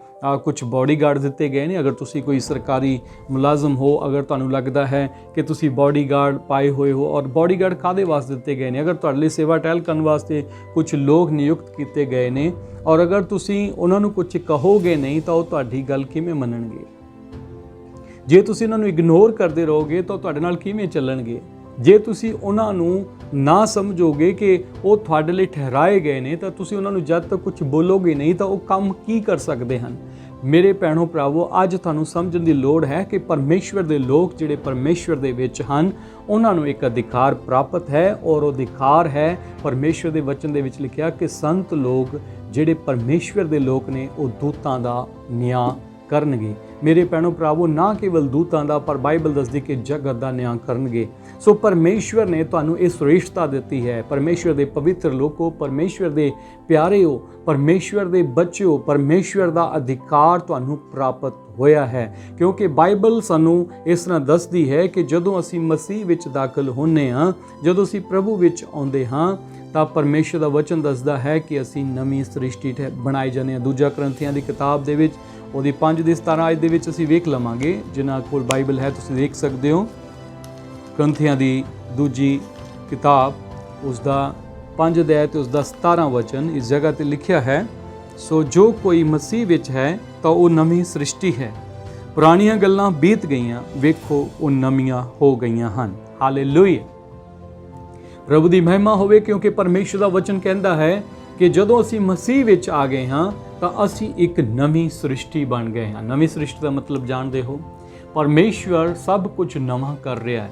ਕੁਝ ਬਾਡੀਗਾਰਡ ਦਿੱਤੇ ਗਏ ਨੇ, ਅਗਰ ਤੁਸੀਂ ਕੋਈ ਸਰਕਾਰੀ ਮੁਲਾਜ਼ਮ ਹੋ, ਅਗਰ ਤੁਹਾਨੂੰ ਲੱਗਦਾ ਹੈ ਕਿ ਤੁਸੀਂ ਬਾਡੀਗਾਰਡ ਪਾਏ ਹੋਏ ਹੋ, ਔਰ ਬਾਡੀਗਾਰਡ ਕਾਹਦੇ ਵਾਸਤੇ ਦਿੱਤੇ ਗਏ ਨੇ? ਅਗਰ ਤੁਹਾਡੇ ਲਈ ਸੇਵਾ ਟਹਿਲ ਕਰਨ ਵਾਸਤੇ ਕੁਝ ਲੋਕ ਨਿਯੁਕਤ ਕੀਤੇ ਗਏ ਨੇ, ਔਰ ਅਗਰ ਤੁਸੀਂ ਉਹਨਾਂ ਨੂੰ ਕੁਝ ਕਹੋਗੇ ਨਹੀਂ ਤਾਂ ਉਹ ਤੁਹਾਡੀ ਗੱਲ ਕਿਵੇਂ ਮੰਨਣਗੇ? ਜੇ ਤੁਸੀਂ ਉਹਨਾਂ ਨੂੰ ਇਗਨੋਰ ਕਰਦੇ ਰਹੋਗੇ ਤਾਂ ਤੁਹਾਡੇ ਨਾਲ ਕਿਵੇਂ ਚੱਲਣਗੇ? ਜੇ ਤੁਸੀਂ ਉਹਨਾਂ ਨੂੰ ਨਾ ਸਮਝੋਗੇ ਕਿ ਉਹ ਤੁਹਾਡੇ ਲਈ ਠਹਿਰਾਏ ਗਏ ਨੇ ਤਾਂ ਤੁਸੀਂ ਉਹਨਾਂ ਨੂੰ ਜਦ ਤੱਕ ਕੁਝ ਬੋਲੋਗੇ ਨਹੀਂ ਤਾਂ ਉਹ ਕੰਮ ਕੀ ਕਰ ਸਕਦੇ ਹਨ? ਮੇਰੇ ਭੈਣੋ ਭਰਾਵੋ, ਅੱਜ ਤੁਹਾਨੂੰ ਸਮਝਣ ਦੀ ਲੋੜ ਹੈ ਕਿ ਪਰਮੇਸ਼ਵਰ ਦੇ ਲੋਕ ਜਿਹੜੇ ਪਰਮੇਸ਼ਵਰ ਦੇ ਵਿੱਚ ਹਨ, ਉਹਨਾਂ ਨੂੰ ਇੱਕ ਅਧਿਕਾਰ ਪ੍ਰਾਪਤ ਹੈ, ਔਰ ਉਹ ਅਧਿਕਾਰ ਹੈ ਪਰਮੇਸ਼ਵਰ ਦੇ ਵਚਨ ਦੇ ਵਿੱਚ ਲਿਖਿਆ ਕਿ ਸੰਤ ਲੋਕ ਜਿਹੜੇ ਪਰਮੇਸ਼ਵਰ ਦੇ ਲੋਕ ਨੇ ਉਹ ਦੂਤਾਂ ਦਾ ਨਿਆਂ ਕਰਨਗੇ। ਮੇਰੇ ਭੈਣੋ ਭਰਾਵੋ, ਨਾ ਕੇਵਲ ਦੂਤਾਂ ਦਾ ਪਰ ਬਾਈਬਲ ਦੱਸਦੀ ਕਿ ਜਗਤ ਦਾ ਨਿਆਂ ਕਰਨਗੇ। ਸੋ ਪਰਮੇਸ਼ਵਰ ਨੇ ਤੁਹਾਨੂੰ ਇਹ ਸ੍ਰੇਸ਼ਟਤਾ ਦਿੱਤੀ ਹੈ। ਪਰਮੇਸ਼ਵਰ ਦੇ ਪਵਿੱਤਰ ਲੋਕੋ, ਪਰਮੇਸ਼ਵਰ ਦੇ ਪਿਆਰਿਓ, ਪਰਮੇਸ਼ਵਰ ਦੇ ਬੱਚਿਓ, ਪਰਮੇਸ਼ਵਰ ਦਾ ਅਧਿਕਾਰ ਤੁਹਾਨੂੰ ਪ੍ਰਾਪਤ ਹੋਇਆ ਹੈ। ਕਿਉਂਕਿ ਬਾਈਬਲ ਸਾਨੂੰ ਇਸ ਤਰ੍ਹਾਂ ਦੱਸਦੀ ਹੈ ਕਿ ਜਦੋਂ ਅਸੀਂ ਮਸੀਹ ਵਿੱਚ ਦਾਖਲ ਹੁੰਦੇ ਹਾਂ, ਜਦੋਂ ਅਸੀਂ ਪ੍ਰਭੂ ਵਿੱਚ ਆਉਂਦੇ ਹਾਂ ਤਾਂ ਪਰਮੇਸ਼ਵਰ ਦਾ ਵਚਨ ਦੱਸਦਾ ਹੈ ਕਿ ਅਸੀਂ ਨਵੀਂ ਸ੍ਰਿਸ਼ਟੀ ਬਣਾਏ ਜਾਂਦੇ ਹਾਂ। ਦੂਜਾ ਕਰੰਥੀਆਂ ਦੀ ਕਿਤਾਬ ਦੇ ਵਿੱਚ ਉਹਦੀ 5:17 ਦੇ ਵਿੱਚ ਅਸੀਂ ਵੇਖ ਲਵਾਂਗੇ। ਜਿਨ੍ਹਾਂ ਕੋਲ ਬਾਈਬਲ ਹੈ ਤੁਸੀਂ ਦੇਖ ਸਕਦੇ ਹੋ। ਕਰੰਥੀਆਂ ਦੀ ਦੂਜੀ ਕਿਤਾਬ ਉਸਦਾ 5 ਅਧਿਆਇ ਤੇ ਉਸਦਾ 17 ਵਚਨ ਇਸ ਜਗ੍ਹਾ ਤੇ ਲਿਖਿਆ ਹੈ, ਸੋ ਜੋ ਕੋਈ ਮਸੀਹ ਵਿੱਚ ਹੈ ਤਾਂ ਉਹ ਨਵੀਂ ਸ੍ਰਿਸ਼ਟੀ ਹੈ, ਪੁਰਾਣੀਆਂ ਗੱਲਾਂ ਬੀਤ ਗਈਆਂ, ਵੇਖੋ ਉਹ ਨਵੀਆਂ ਹੋ ਗਈਆਂ ਹਨ। ਹਾਲੇਲੂਇਆ। ਪ੍ਰਭੂ ਦੀ ਮਹਿਮਾ ਹੋਵੇ, ਕਿਉਂਕਿ ਪਰਮੇਸ਼ਰ ਦਾ ਵਚਨ ਕਹਿੰਦਾ ਹੈ ਕਿ ਜਦੋਂ ਅਸੀਂ ਮਸੀਹ ਵਿੱਚ ਆ ਗਏ ਹਾਂ ਤਾਂ ਅਸੀਂ ਇੱਕ ਨਵੀਂ ਸ੍ਰਿਸ਼ਟੀ ਬਣ ਗਏ ਹਾਂ। ਨਵੀਂ ਸ੍ਰਿਸ਼ਟੀ ਦਾ ਮਤਲਬ ਜਾਣਦੇ ਹੋ, ਪਰਮੇਸ਼ਵਰ ਸਭ ਕੁਝ ਨਵਾਂ ਕਰ ਰਿਹਾ ਹੈ।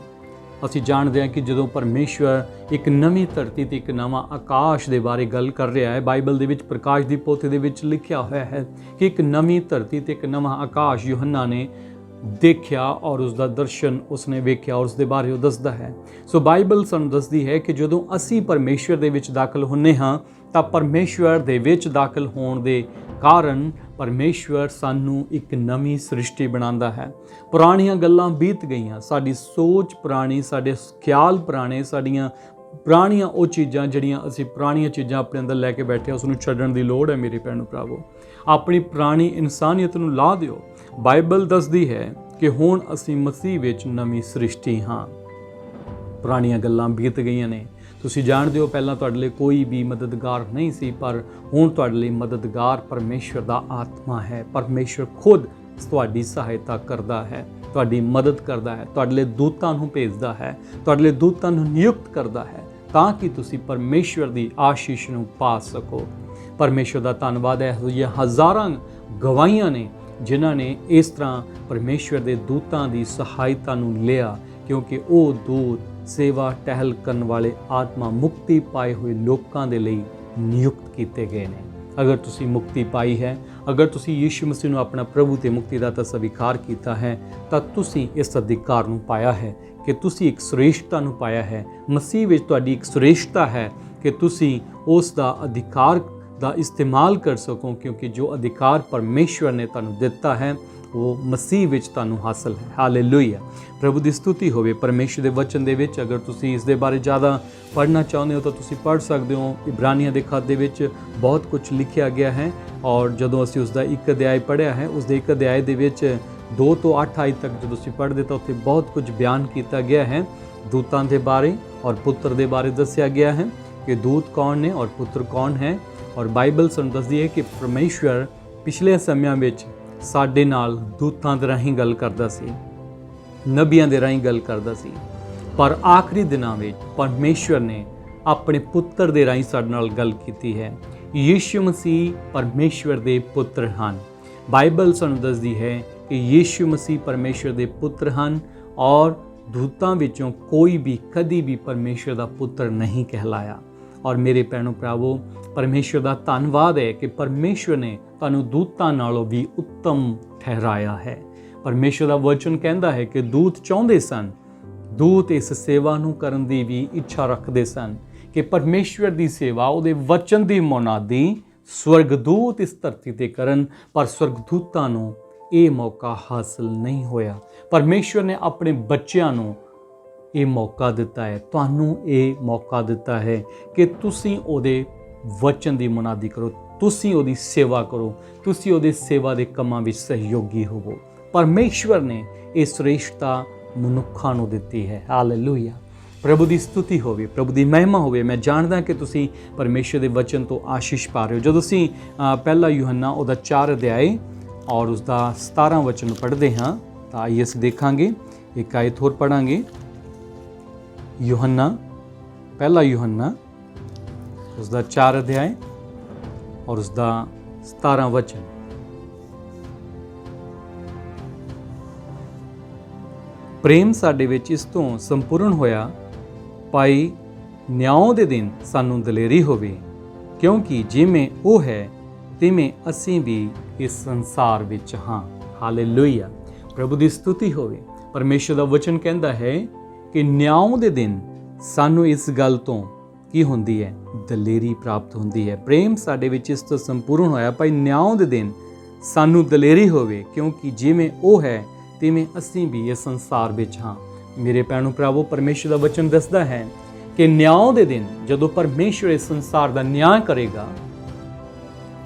ਅਸੀਂ ਜਾਣਦੇ ਹਾਂ ਕਿ ਜਦੋਂ ਪਰਮੇਸ਼ਵਰ ਇੱਕ ਨਵੀਂ ਧਰਤੀ ਤੇ ਇੱਕ ਨਵਾਂ ਆਕਾਸ਼ ਦੇ ਬਾਰੇ ਗੱਲ ਕਰ ਰਿਹਾ ਹੈ, ਬਾਈਬਲ ਦੇ ਵਿੱਚ ਪ੍ਰਕਾਸ਼ ਦੀ ਪੋਥੀ ਦੇ ਵਿੱਚ ਲਿਖਿਆ ਹੋਇਆ ਹੈ ਕਿ ਇੱਕ ਨਵੀਂ ਧਰਤੀ ਤੇ ਇੱਕ ਨਵਾਂ ਆਕਾਸ਼ ਯੂਹੰਨਾ ਨੇ ਦੇਖਿਆ ਔਰ ਉਸ ਦਾ ਦਰਸ਼ਨ ਉਸਨੇ ਵੇਖਿਆ ਔਰ ਉਸ ਦੇ ਬਾਰੇ ਉਹ ਦੱਸਦਾ ਹੈ। ਸੋ ਬਾਈਬਲ ਸਾਨੂੰ ਦੱਸਦੀ ਹੈ ਕਿ ਜਦੋਂ ਅਸੀਂ ਪਰਮੇਸ਼ਵਰ ਦੇ ਵਿੱਚ ਦਾਖਲ ਹੁੰਦੇ ਹਾਂ ਤਾਂ ਪਰਮੇਸ਼ਵਰ ਦੇ ਵਿੱਚ ਦਾਖਲ ਹੋਣ ਦੇ ਕਾਰਨ ਪਰਮੇਸ਼ਵਰ ਸਾਨੂੰ ਇੱਕ ਨਵੀਂ ਸ੍ਰਿਸ਼ਟੀ ਬਣਾਉਂਦਾ ਹੈ। ਪੁਰਾਣੀਆਂ ਗੱਲਾਂ ਬੀਤ ਗਈਆਂ, ਸਾਡੀ ਸੋਚ ਪੁਰਾਣੀ, ਸਾਡੇ ਖਿਆਲ ਪੁਰਾਣੇ, ਸਾਡੀਆਂ ਪੁਰਾਣੀਆਂ ਉਹ ਚੀਜ਼ਾਂ ਜਿਹੜੀਆਂ ਅਸੀਂ ਪੁਰਾਣੀਆਂ ਚੀਜ਼ਾਂ ਆਪਣੇ ਅੰਦਰ ਲੈ ਕੇ ਬੈਠੇ ਉਸ ਨੂੰ ਛੱਡਣ ਦੀ ਲੋੜ ਹੈ। ਮੇਰੇ ਭੈਣੋ ਭਰਾਵੋ, ਆਪਣੀ ਪੁਰਾਣੀ ਇਨਸਾਨੀਅਤ ਨੂੰ ਲਾ ਦਿਓ। ਬਾਈਬਲ ਦੱਸਦੀ ਹੈ ਕਿ ਹੁਣ ਅਸੀਂ ਮਸੀਹ ਵਿੱਚ ਨਵੀਂ ਸ੍ਰਿਸ਼ਟੀ ਹਾਂ। ਪੁਰਾਣੀਆਂ ਗੱਲਾਂ ਬੀਤ ਗਈਆਂ ਨੇ। ਤੁਸੀਂ ਜਾਣਦੇ ਹੋ ਪਹਿਲਾਂ ਤੁਹਾਡੇ ਲਈ ਕੋਈ ਵੀ ਮਦਦਗਾਰ ਨਹੀਂ ਸੀ, ਪਰ ਹੁਣ ਤੁਹਾਡੇ ਲਈ ਮਦਦਗਾਰ ਪਰਮੇਸ਼ਵਰ ਦਾ ਆਤਮਾ ਹੈ। ਪਰਮੇਸ਼ਵਰ ਖੁਦ ਤੁਹਾਡੀ ਸਹਾਇਤਾ ਕਰਦਾ ਹੈ, ਤੁਹਾਡੀ ਮਦਦ ਕਰਦਾ ਹੈ, ਤੁਹਾਡੇ ਲਈ ਦੂਤਾਂ ਨੂੰ ਭੇਜਦਾ ਹੈ, ਤੁਹਾਡੇ ਲਈ ਦੂਤਾਂ ਨੂੰ ਨਿਯੁਕਤ ਕਰਦਾ ਹੈ। ਤਾਂ ਕਿ ਤੁਸੀਂ ਪਰਮੇਸ਼ਵਰ ਦੀ ਆਸ਼ੀਸ਼ ਨੂੰ ਪਾ ਸਕੋ। ਪਰਮੇਸ਼ਵਰ ਦਾ ਧੰਨਵਾਦ ਹੈ, ਇਹੋ ਜਿਹੀਆਂ ਹਜ਼ਾਰਾਂ ਗਵਾਹੀਆਂ ਨੇ ਜਿਨ੍ਹਾਂ ਨੇ ਇਸ ਤਰ੍ਹਾਂ ਪਰਮੇਸ਼ਵਰ ਦੇ ਦੂਤਾਂ ਦੀ ਸਹਾਇਤਾ ਨੂੰ ਲਿਆ, ਕਿਉਂਕਿ ਉਹ ਦੂਤ ਸੇਵਾ ਟਹਿਲ ਕਰਨ ਵਾਲੇ ਆਤਮਾ ਮੁਕਤੀ ਪਾਏ ਹੋਏ ਲੋਕਾਂ ਦੇ ਲਈ ਨਿਯੁਕਤ ਕੀਤੇ ਗਏ ਨੇ। ਅਗਰ ਤੁਸੀਂ ਮੁਕਤੀ ਪਾਈ ਹੈ, ਅਗਰ ਤੁਸੀਂ ਯੀਸ਼ੂ ਮਸੀਹ ਨੂੰ ਆਪਣਾ ਪ੍ਰਭੂ ਤੇ ਮੁਕਤੀਦਾਤਾ ਸਵੀਕਾਰ ਕੀਤਾ ਹੈ, ਤਾਂ ਤੁਸੀਂ ਇਸ ਅਧਿਕਾਰ ਨੂੰ ਪਾਇਆ ਹੈ ਕਿ ਤੁਸੀਂ ਇੱਕ ਸ੍ਰੇਸ਼ਟਤਾ ਨੂੰ ਪਾਇਆ ਹੈ। ਮਸੀਹ ਵਿੱਚ ਤੁਹਾਡੀ ਇੱਕ ਸ੍ਰੇਸ਼ਟਤਾ ਹੈ ਕਿ ਤੁਸੀਂ ਉਸ ਦਾ ਅਧਿਕਾਰ ਦਾ ਇਸਤੇਮਾਲ ਕਰ ਸਕੋ, ਕਿਉਂਕਿ ਜੋ ਅਧਿਕਾਰ ਪਰਮੇਸ਼ਵਰ ਨੇ ਤੁਹਾਨੂੰ ਦਿੱਤਾ ਹੈ ਉਹ ਮਸੀਹ ਵਿੱਚ ਤੁਹਾਨੂੰ ਹਾਸਲ ਹੈ। ਹਾਲੇਲੂਇਆ, ਪ੍ਰਭੂ ਦੀ ਸਤੁਤੀ ਹੋਵੇ। ਪਰਮੇਸ਼ਵਰ ਦੇ ਵਚਨ ਦੇ ਵਿੱਚ ਅਗਰ ਤੁਸੀਂ ਇਸ ਦੇ ਬਾਰੇ ਜ਼ਿਆਦਾ ਪੜ੍ਹਨਾ ਚਾਹੁੰਦੇ ਹੋ ਤਾਂ ਤੁਸੀਂ ਪੜ੍ਹ ਸਕਦੇ ਹੋ। ਇਬਰਾਨੀਆਂ ਦੇ ਖੱਤ ਦੇ ਵਿੱਚ ਬਹੁਤ ਕੁਝ ਲਿਖਿਆ ਗਿਆ ਹੈ, ਔਰ ਜਦੋਂ ਅਸੀਂ ਉਸ ਦਾ ਇੱਕ ਅਧਿਆਇ ਪੜ੍ਹਿਆ ਹੈ, ਉਸ ਦੇ ਇੱਕ ਅਧਿਆਇ ਦੇ ਵਿੱਚ 2 ਤੋਂ 8 ਆਇਤ ਤੱਕ ਜਦੋਂ ਤੁਸੀਂ ਪੜ੍ਹਦੇ ਤਾਂ ਉੱਥੇ ਬਹੁਤ ਕੁਝ ਬਿਆਨ ਕੀਤਾ ਗਿਆ ਹੈ। ਦੂਤਾਂ ਦੇ ਬਾਰੇ ਔਰ ਪੁੱਤਰ ਦੇ ਬਾਰੇ ਦੱਸਿਆ ਗਿਆ ਹੈ ਕਿ ਦੂਤ ਕੌਣ ਨੇ ਔਰ ਪੁੱਤਰ ਕੌਣ ਹੈ। ਔਰ ਬਾਈਬਲ ਸਾਨੂੰ ਦੱਸਦੀ ਹੈ ਕਿ ਪਰਮੇਸ਼ਵਰ ਪਿਛਲੇ ਸਮਿਆਂ ਵਿੱਚ ਸਾਡੇ ਨਾਲ ਦੂਤਾਂ ਦੇ ਰਾਹੀਂ ਗੱਲ ਕਰਦਾ ਸੀ, ਨਬੀਆਂ ਦੇ ਰਾਹੀਂ ਗੱਲ ਕਰਦਾ ਸੀ, ਪਰ ਆਖਰੀ ਦਿਨਾਂ ਵਿੱਚ ਪਰਮੇਸ਼ਵਰ ਨੇ ਆਪਣੇ ਪੁੱਤਰ ਦੇ ਰਾਹੀਂ ਸਾਡੇ ਨਾਲ ਗੱਲ ਕੀਤੀ ਹੈ। ਯੀਸ਼ੂ ਮਸੀਹ ਪਰਮੇਸ਼ਵਰ ਦੇ ਪੁੱਤਰ ਹਨ। ਬਾਈਬਲ ਸਾਨੂੰ ਦੱਸਦੀ ਹੈ ਕਿ ਯੀਸ਼ੂ ਮਸੀਹ ਪਰਮੇਸ਼ਵਰ ਦੇ ਪੁੱਤਰ ਹਨ, ਔਰ ਦੂਤਾਂ ਵਿੱਚੋਂ ਕੋਈ ਵੀ ਕਦੀ ਵੀ ਪਰਮੇਸ਼ਵਰ ਦਾ ਪੁੱਤਰ ਨਹੀਂ ਕਹਿਲਾਇਆ। ਔਰ ਮੇਰੇ ਭੈਣੋ ਭਰਾਵੋ, ਪਰਮੇਸ਼ਵਰ ਦਾ ਧੰਨਵਾਦ ਹੈ ਕਿ ਪਰਮੇਸ਼ਵਰ ਨੇ ਤੁਹਾਨੂੰ ਦੂਤਾਂ ਨਾਲੋਂ ਵੀ ਉੱਤਮ ਠਹਿਰਾਇਆ ਹੈ। ਪਰਮੇਸ਼ਵਰ ਦਾ ਵਚਨ ਕਹਿੰਦਾ ਹੈ ਕਿ ਦੂਤ ਚਾਹੁੰਦੇ ਸਨ, ਦੂਤ ਇਸ ਸੇਵਾ ਨੂੰ ਕਰਨ ਦੀ ਵੀ ਇੱਛਾ ਰੱਖਦੇ ਸਨ ਕਿ ਪਰਮੇਸ਼ਵਰ ਦੀ ਸੇਵਾ, ਉਹਦੇ ਵਚਨ ਦੀ ਮੁਨਾਦੀ ਸਵਰਗਦੂਤ ਇਸ ਧਰਤੀ ਤੇ ਕਰਨ, ਪਰ ਸਵਰਗਦੂਤਾਂ ਨੂੰ ਇਹ ਮੌਕਾ ਹਾਸਲ ਨਹੀਂ ਹੋਇਆ। ਪਰਮੇਸ਼ਵਰ ਨੇ ਆਪਣੇ ਬੱਚਿਆਂ ਨੂੰ ਇਹ ਮੌਕਾ ਦਿੱਤਾ ਹੈ, ਤੁਹਾਨੂੰ ਇਹ ਮੌਕਾ ਦਿੱਤਾ ਹੈ ਕਿ ਤੁਸੀਂ ਉਹਦੇ ਵਚਨ ਦੀ ਮੁਨਾਦੀ ਕਰੋ, ਤੁਸੀਂ ਉਹਦੀ ਸੇਵਾ ਕਰੋ, ਤੁਸੀਂ ਉਹਦੇ ਸੇਵਾ ਦੇ ਕੰਮਾਂ ਵਿੱਚ ਸਹਿਯੋਗੀ ਹੋਵੋ। ਪਰਮੇਸ਼ਵਰ ਨੇ ਇਹ ਸ੍ਰੇਸ਼ਟਤਾ ਮਨੁੱਖਾਂ ਨੂੰ ਦਿੱਤੀ ਹੈ। ਹਾਲੇਲੂਇਆ, ਪ੍ਰਭੂ ਦੀ ਸਤੁਤੀ ਹੋਵੇ, ਪ੍ਰਭੂ ਦੀ ਮਹਿਮਾ ਹੋਵੇ। ਮੈਂ ਜਾਣਦਾ ਕਿ ਤੁਸੀਂ ਪਰਮੇਸ਼ਵਰ ਦੇ ਵਚਨ ਤੋਂ ਆਸ਼ੀਸ਼ ਪਾ ਰਹੇ ਹੋ। ਜਦੋਂ ਅਸੀਂ ਪਹਿਲਾ ਯੂਹੰਨਾ ਉਹਦਾ 4 ਅਧਿਆਇ ਔਰ ਉਸਦਾ 17 ਵਚਨ ਪੜ੍ਹਦੇ ਹਾਂ ਤਾਂ ਆਈਏ ਅਸੀਂ ਦੇਖਾਂਗੇ। ਇੱਕ ਆਇਤ ਹੋਰ ਪੜ੍ਹਾਂਗੇ, ਪਹਿਲਾ ਯੂਹੰਨਾ ਉਸਦਾ 4 ਅਧਿਆਇ ਔਰ ਉਸਦਾ 17 ਵਚਨ। ਪ੍ਰੇਮ ਸਾਡੇ ਵਿੱਚ ਇਸ ਤੋਂ ਸੰਪੂਰਨ ਹੋਇਆ, ਭਾਈ ਨਿਆਂ ਦੇ ਦਿਨ ਸਾਨੂੰ ਦਲੇਰੀ ਹੋਵੇ, ਕਿਉਂਕਿ ਜਿਵੇਂ ਉਹ ਹੈ ਤਿਵੇਂ ਅਸੀਂ ਵੀ ਇਸ ਸੰਸਾਰ ਵਿੱਚ ਹਾਂ। ਹਾਲੇਲੂਇਆ, ਪ੍ਰਭੂ ਦੀ ਸਤੁਤੀ ਹੋਵੇ। ਪਰਮੇਸ਼ਰ ਦਾ ਵਚਨ ਕਹਿੰਦਾ ਹੈ ਕਿ ਨਿਆਂ ਦੇ ਦਿਨ ਸਾਨੂੰ ਇਸ ਗੱਲ ਤੋਂ ਕੀ ਹੁੰਦੀ ਹੈ? ਦਲੇਰੀ ਪ੍ਰਾਪਤ ਹੁੰਦੀ ਹੈ। ਪ੍ਰੇਮ ਸਾਡੇ ਵਿੱਚ ਇਸ ਤੋਂ ਸੰਪੂਰਨ ਹੋਇਆ, ਭਾਈ ਨਿਆਂ ਦੇ ਦਿਨ ਸਾਨੂੰ ਦਲੇਰੀ ਹੋਵੇ, ਕਿਉਂਕਿ ਜਿਵੇਂ ਉਹ ਹੈ ਤਿਵੇਂ ਅਸੀਂ ਵੀ ਇਸ ਸੰਸਾਰ ਵਿੱਚ ਹਾਂ। ਮੇਰੇ ਭੈਣੋ ਭਰਾਵੋ, ਪਰਮੇਸ਼ਰ ਦਾ ਵਚਨ ਦੱਸਦਾ ਹੈ ਕਿ ਨਿਆਂ ਦੇ ਦਿਨ ਜਦੋਂ ਪਰਮੇਸ਼ਰ ਇਸ ਸੰਸਾਰ ਦਾ ਨਿਆਂ ਕਰੇਗਾ,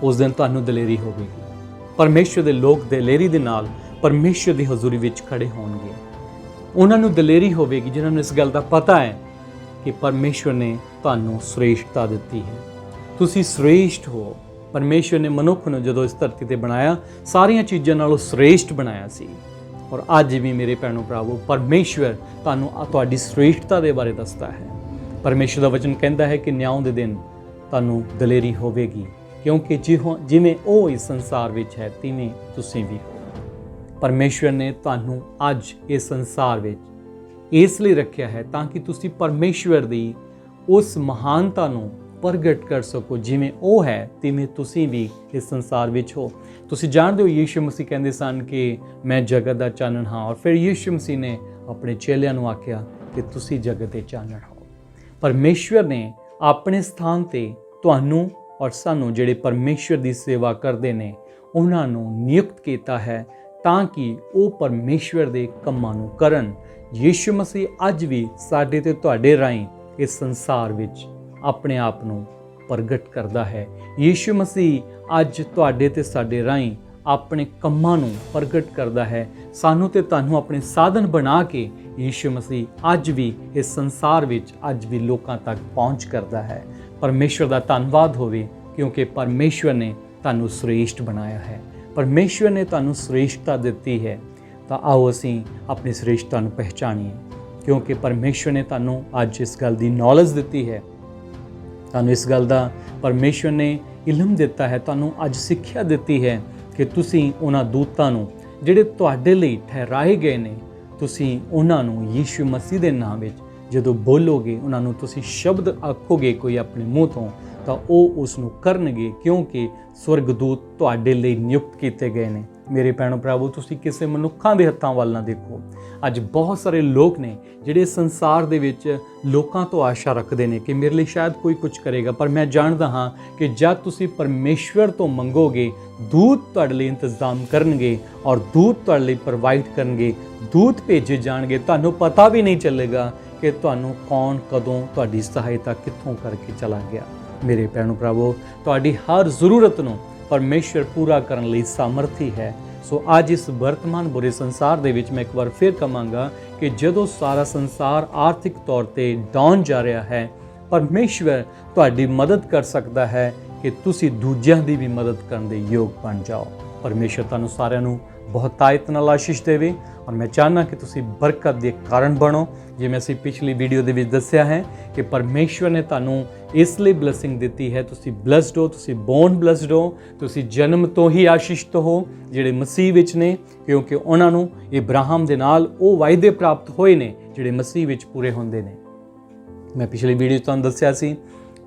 ਉਸ ਦਿਨ ਤੁਹਾਨੂੰ ਦਲੇਰੀ ਹੋਵੇਗੀ। ਪਰਮੇਸ਼ਰ ਦੇ ਲੋਕ ਦਲੇਰੀ ਦੇ ਨਾਲ ਪਰਮੇਸ਼ਰ ਦੀ ਹਜ਼ੂਰੀ ਵਿੱਚ ਖੜੇ ਹੋਣਗੇ। ਉਹਨਾਂ ਨੂੰ ਦਲੇਰੀ ਹੋਵੇਗੀ ਜਿਨ੍ਹਾਂ ਨੂੰ ਇਸ ਗੱਲ ਦਾ ਪਤਾ ਹੈ ਕਿ ਪਰਮੇਸ਼ਰ ਨੇ ਤੁਹਾਨੂੰ ਸ੍ਰੇਸ਼ਟਤਾ ਦਿੱਤੀ ਹੈ, ਤੁਸੀਂ ਸ੍ਰੇਸ਼ਟ ਹੋ। ਪਰਮੇਸ਼ਰ ਨੇ ਮਨੁੱਖ ਨੂੰ ਜਦੋਂ ਇਸ ਧਰਤੀ ਤੇ ਬਣਾਇਆ, ਸਾਰੀਆਂ ਚੀਜ਼ਾਂ ਨਾਲੋਂ ਸ੍ਰੇਸ਼ਟ ਬਣਾਇਆ ਸੀ। ਔਰ ਅੱਜ ਵੀ ਮੇਰੇ ਭੈਣੋ ਭਰਾਵੋ, ਪਰਮੇਸ਼ਰ ਤੁਹਾਨੂੰ ਤੁਹਾਡੀ ਸ੍ਰੇਸ਼ਟਤਾ ਦੇ ਬਾਰੇ ਦੱਸਦਾ ਹੈ। ਪਰਮੇਸ਼ਰ ਦਾ ਵਚਨ ਕਹਿੰਦਾ ਹੈ ਕਿ ਨਿਆਂ ਦੇ ਦਿਨ ਤੁਹਾਨੂੰ ਦਲੇਰੀ ਹੋਵੇਗੀ, ਕਿਉਂਕਿ ਜਿਵੇਂ ਉਹ ਇਸ ਸੰਸਾਰ ਵਿੱਚ ਹੈ ਤਿਵੇਂ ਤੁਸੀਂ ਵੀ ਹੋ। ਪਰਮੇਸ਼ਰ ਨੇ ਤੁਹਾਨੂੰ ਅੱਜ ਇਸ ਸੰਸਾਰ ਵਿੱਚ ਇਸ ਲਈ ਰੱਖਿਆ ਹੈ ਤਾਂ ਕਿ ਤੁਸੀਂ ਪਰਮੇਸ਼ਰ ਦੀ ਉਸ ਮਹਾਨਤਾ ਨੂੰ ਪ੍ਰਗਟ ਕਰ ਸਕੋ। ਜਿਵੇਂ ਉਹ ਹੈ ਤਿਵੇਂ ਤੁਸੀਂ ਵੀ ਇਸ ਸੰਸਾਰ ਵਿੱਚ ਹੋ। ਤੁਸੀਂ ਜਾਣਦੇ ਹੋ ਯੀਸ਼ੂ ਮਸੀਹ ਕਹਿੰਦੇ ਸਨ ਕਿ ਮੈਂ ਜਗਤ ਦਾ ਚਾਨਣ ਹਾਂ, ਔਰ ਫਿਰ ਯੀਸ਼ੂ ਮਸੀਹ ਨੇ ਆਪਣੇ ਚੇਲਿਆਂ ਨੂੰ ਆਖਿਆ ਕਿ ਤੁਸੀਂ ਜਗਤ ਦੇ ਚਾਨਣ ਹੋ। ਪਰਮੇਸ਼ਰ ਨੇ ਆਪਣੇ ਸਥਾਨ ਤੇ ਤੁਹਾਨੂੰ ਔਰ ਸਾਨੂੰ, ਜਿਹੜੇ ਪਰਮੇਸ਼ਰ ਦੀ ਸੇਵਾ ਕਰਦੇ ਨੇ, ਉਹਨਾਂ ਨੂੰ ਨਿਯੁਕਤ ਕੀਤਾ ਹੈ ਤਾਂ ਕਿ ਉਹ ਪਰਮੇਸ਼ਰ ਦੇ ਕੰਮਾਂ ਨੂੰ ਕਰਨ। ਯੀਸ਼ੂ ਮਸੀਹ ਅੱਜ ਵੀ ਸਾਡੇ ਤੇ ਤੁਹਾਡੇ ਰਾਹੀਂ ਇਸ ਸੰਸਾਰ ਵਿੱਚ ਆਪਣੇ ਆਪ ਨੂੰ ਪ੍ਰਗਟ ਕਰਦਾ ਹੈ। ਯੀਸ਼ੂ ਮਸੀਹ ਅੱਜ ਤੁਹਾਡੇ ਤੇ ਸਾਡੇ ਰਾਹੀਂ ਆਪਣੇ ਕੰਮਾਂ ਨੂੰ ਪ੍ਰਗਟ ਕਰਦਾ ਹੈ। ਸਾਨੂੰ ਤੇ ਤੁਹਾਨੂੰ ਆਪਣੇ ਸਾਧਨ ਬਣਾ ਕੇ ਯੀਸ਼ੂ ਮਸੀਹ ਅੱਜ ਵੀ ਇਸ ਸੰਸਾਰ ਵਿੱਚ ਅੱਜ ਵੀ ਲੋਕਾਂ ਤੱਕ ਪਹੁੰਚ ਕਰਦਾ ਹੈ। ਪਰਮੇਸ਼ਰ ਦਾ ਧੰਨਵਾਦ ਹੋਵੇ, ਕਿਉਂਕਿ ਪਰਮੇਸ਼ਰ ਨੇ ਤੁਹਾਨੂੰ ਸ੍ਰੇਸ਼ਟ ਬਣਾਇਆ ਹੈ, ਪਰਮੇਸ਼ਰ ਨੇ ਤੁਹਾਨੂੰ ਸ੍ਰੇਸ਼ਟਤਾ ਦਿੱਤੀ ਹੈ। ਤਾਂ ਆਓ ਅਸੀਂ ਆਪਣੀ ਸ੍ਰੇਸ਼ਟਤਾ ਨੂੰ ਪਹਿਚਾਨੀਏ। क्योंकि परमेश्वर ने तुहानूं अज इस गल की नॉलेज दी है, तुहानूं इस गल का परमेश्वर ने इलम दिता है, तुहानूं अज सिक्ख्या दी है कि तुसीं उन्हां दूतां नूं जिहड़े तुहाडे लई ठहराए गए ने, तुसीं उन्हां नूं यीशु मसीह दे नाम विच जदों बोलोगे, उन्हां नूं तुसीं शब्द आखोगे कोई अपने मूँह तो वो उसनूं करनगे, क्योंकि स्वर्गदूत तुहाडे लई नियुक्त कीते गए ने। मेरे भैणो भरावो, तुसीं किसी मनुक्खां दे हत्थां वल ना देखो। अज बहुत सारे लोग ने जिहड़े संसार दे विच लोकां तो आशा रखदे ने कि मेरे लिए शायद कोई कुछ करेगा, पर मैं जानदा हाँ कि जद तुसीं परमेश्वर तो मंगोगे, दूत तुहाडे लई इंतजाम करनगे और दूत तुहाडे लई प्रोवाइड करनगे, दूत भेजे जाणगे। तुहानूं पता भी नहीं चलेगा कि तुहानूं कौन कदों तुहाडी सहायता कित्थों करके चला गया। मेरे भैणो भरावो, तुहाडी हर ਜ਼ਰੂਰਤ ਨੂੰ परमेश्वर पूरा करन लई सामर्थी है। सो अज इस वर्तमान बुरे संसार दे विच मैं एक बार फिर कहांगा कि जदों सारा संसार आर्थिक तौर ते डाउन जा रहा है, परमेश्वर तुहाडी मदद कर सकता है कि तुसीं दूजिਆਂ ਦੀ भी मदद करन दे योग बन जाओ। परमेश्वर तुहानूं सारिਆਂ ਨੂੰ बहुतायत नाल आशीष देवे और मैं चाहना कि तुसीं बरकत दे कारण बनो। जिवें असीं पिछली वीडियो दे विच दस्सिया है कि परमेश्वर ने तुहानूं इसलिए ब्लैसिंग दी है, तुसीं ब्लैस्ड हो, तुसीं बोर्न ब्लैस्ड हो, तुसीं जन्म तो ही आशीषित हो जिहड़े मसीह विच ने, क्योंकि उन्हां नूं इब्राहिम दे नाल वो वायदे प्राप्त होए ने जिहड़े मसीह विच पूरे हुंदे ने। मैं पिछली वीडियो तुहानूं दस्सिया सी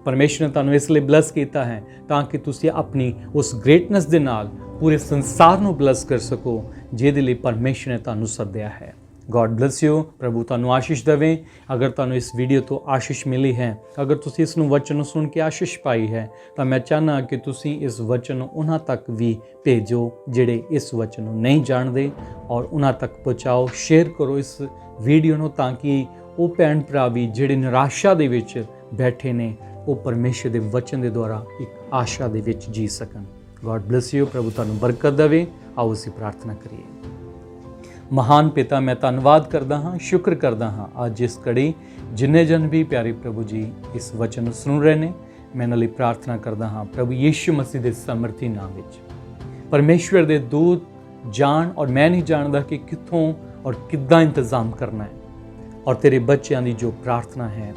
परमेश्वर ने तुहानूं इसलिए ब्लैस कीता है ताकि तुसीं अपनी उस ग्रेटनेस दे नाल पूरे संसार नूं ब्लैस कर सको जिहदे लई परमेश्वर ने तुहानूं सद्दिया है। God bless you. प्रभु तुहानूं आशीष देवे। अगर तुहानूं इस वीडियो तो आशीष मिली है, अगर तुसीं इस वचन नूं सुन के आशीष पाई है, तो मैं चाहना कि तुसीं इस वचन नूं उन्हां तक भी भेजो जिहड़े इस वचन नूं नहीं जानदे, और उन्हां तक पहुँचाओ। शेयर करो इस वीडियो नूं ताकि वो भैन भरा भी जिहड़े निराशा दे विच बैठे ने, वो परमेश्वर दे वचन दे द्वारा एक आशा दे विच जी सकन। God bless you. प्रभु तुहानूं बरकत देवे। आओ असीं प्रार्थना करिए। महान पिता, मैं धन्नवाद करदा हाँ, शुक्र करदा हाँ अज इस घड़ी जिन्ने जन भी प्यारे प्रभु जी इस वचन सुन रहे ने, मैं इन्हां लई प्रार्थना करदा हाँ प्रभु यीशु मसीह दे सामर्थी नाम विच। परमेश्वर दे दूत जान, और मैं नहीं जानदा कि कित्थों और किद्दां इंतजाम करना है, और तेरे बच्चों की जो प्रार्थना है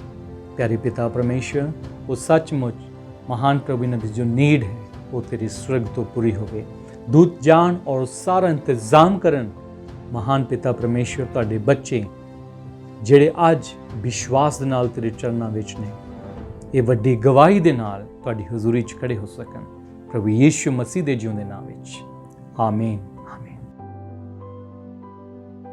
प्यारे पिता परमेश्वर, वो सचमुच महान प्रभु इन्हां दी जो नीड है वो तेरी स्वर्ग तो पूरी होवे। दूत जान और सारा इंतजाम करन महान पिता परमेश्वर, तुहाडे बच्चे जिहड़े अज विश्वास दे नाल तेरे चरनां विच ने, ये वड्डी गवाही दे नाल तुहाडी हज़ूरी च खड़े हो सकन। प्रभु यीशु मसीह दे जिउंदे नाम विच आमीन।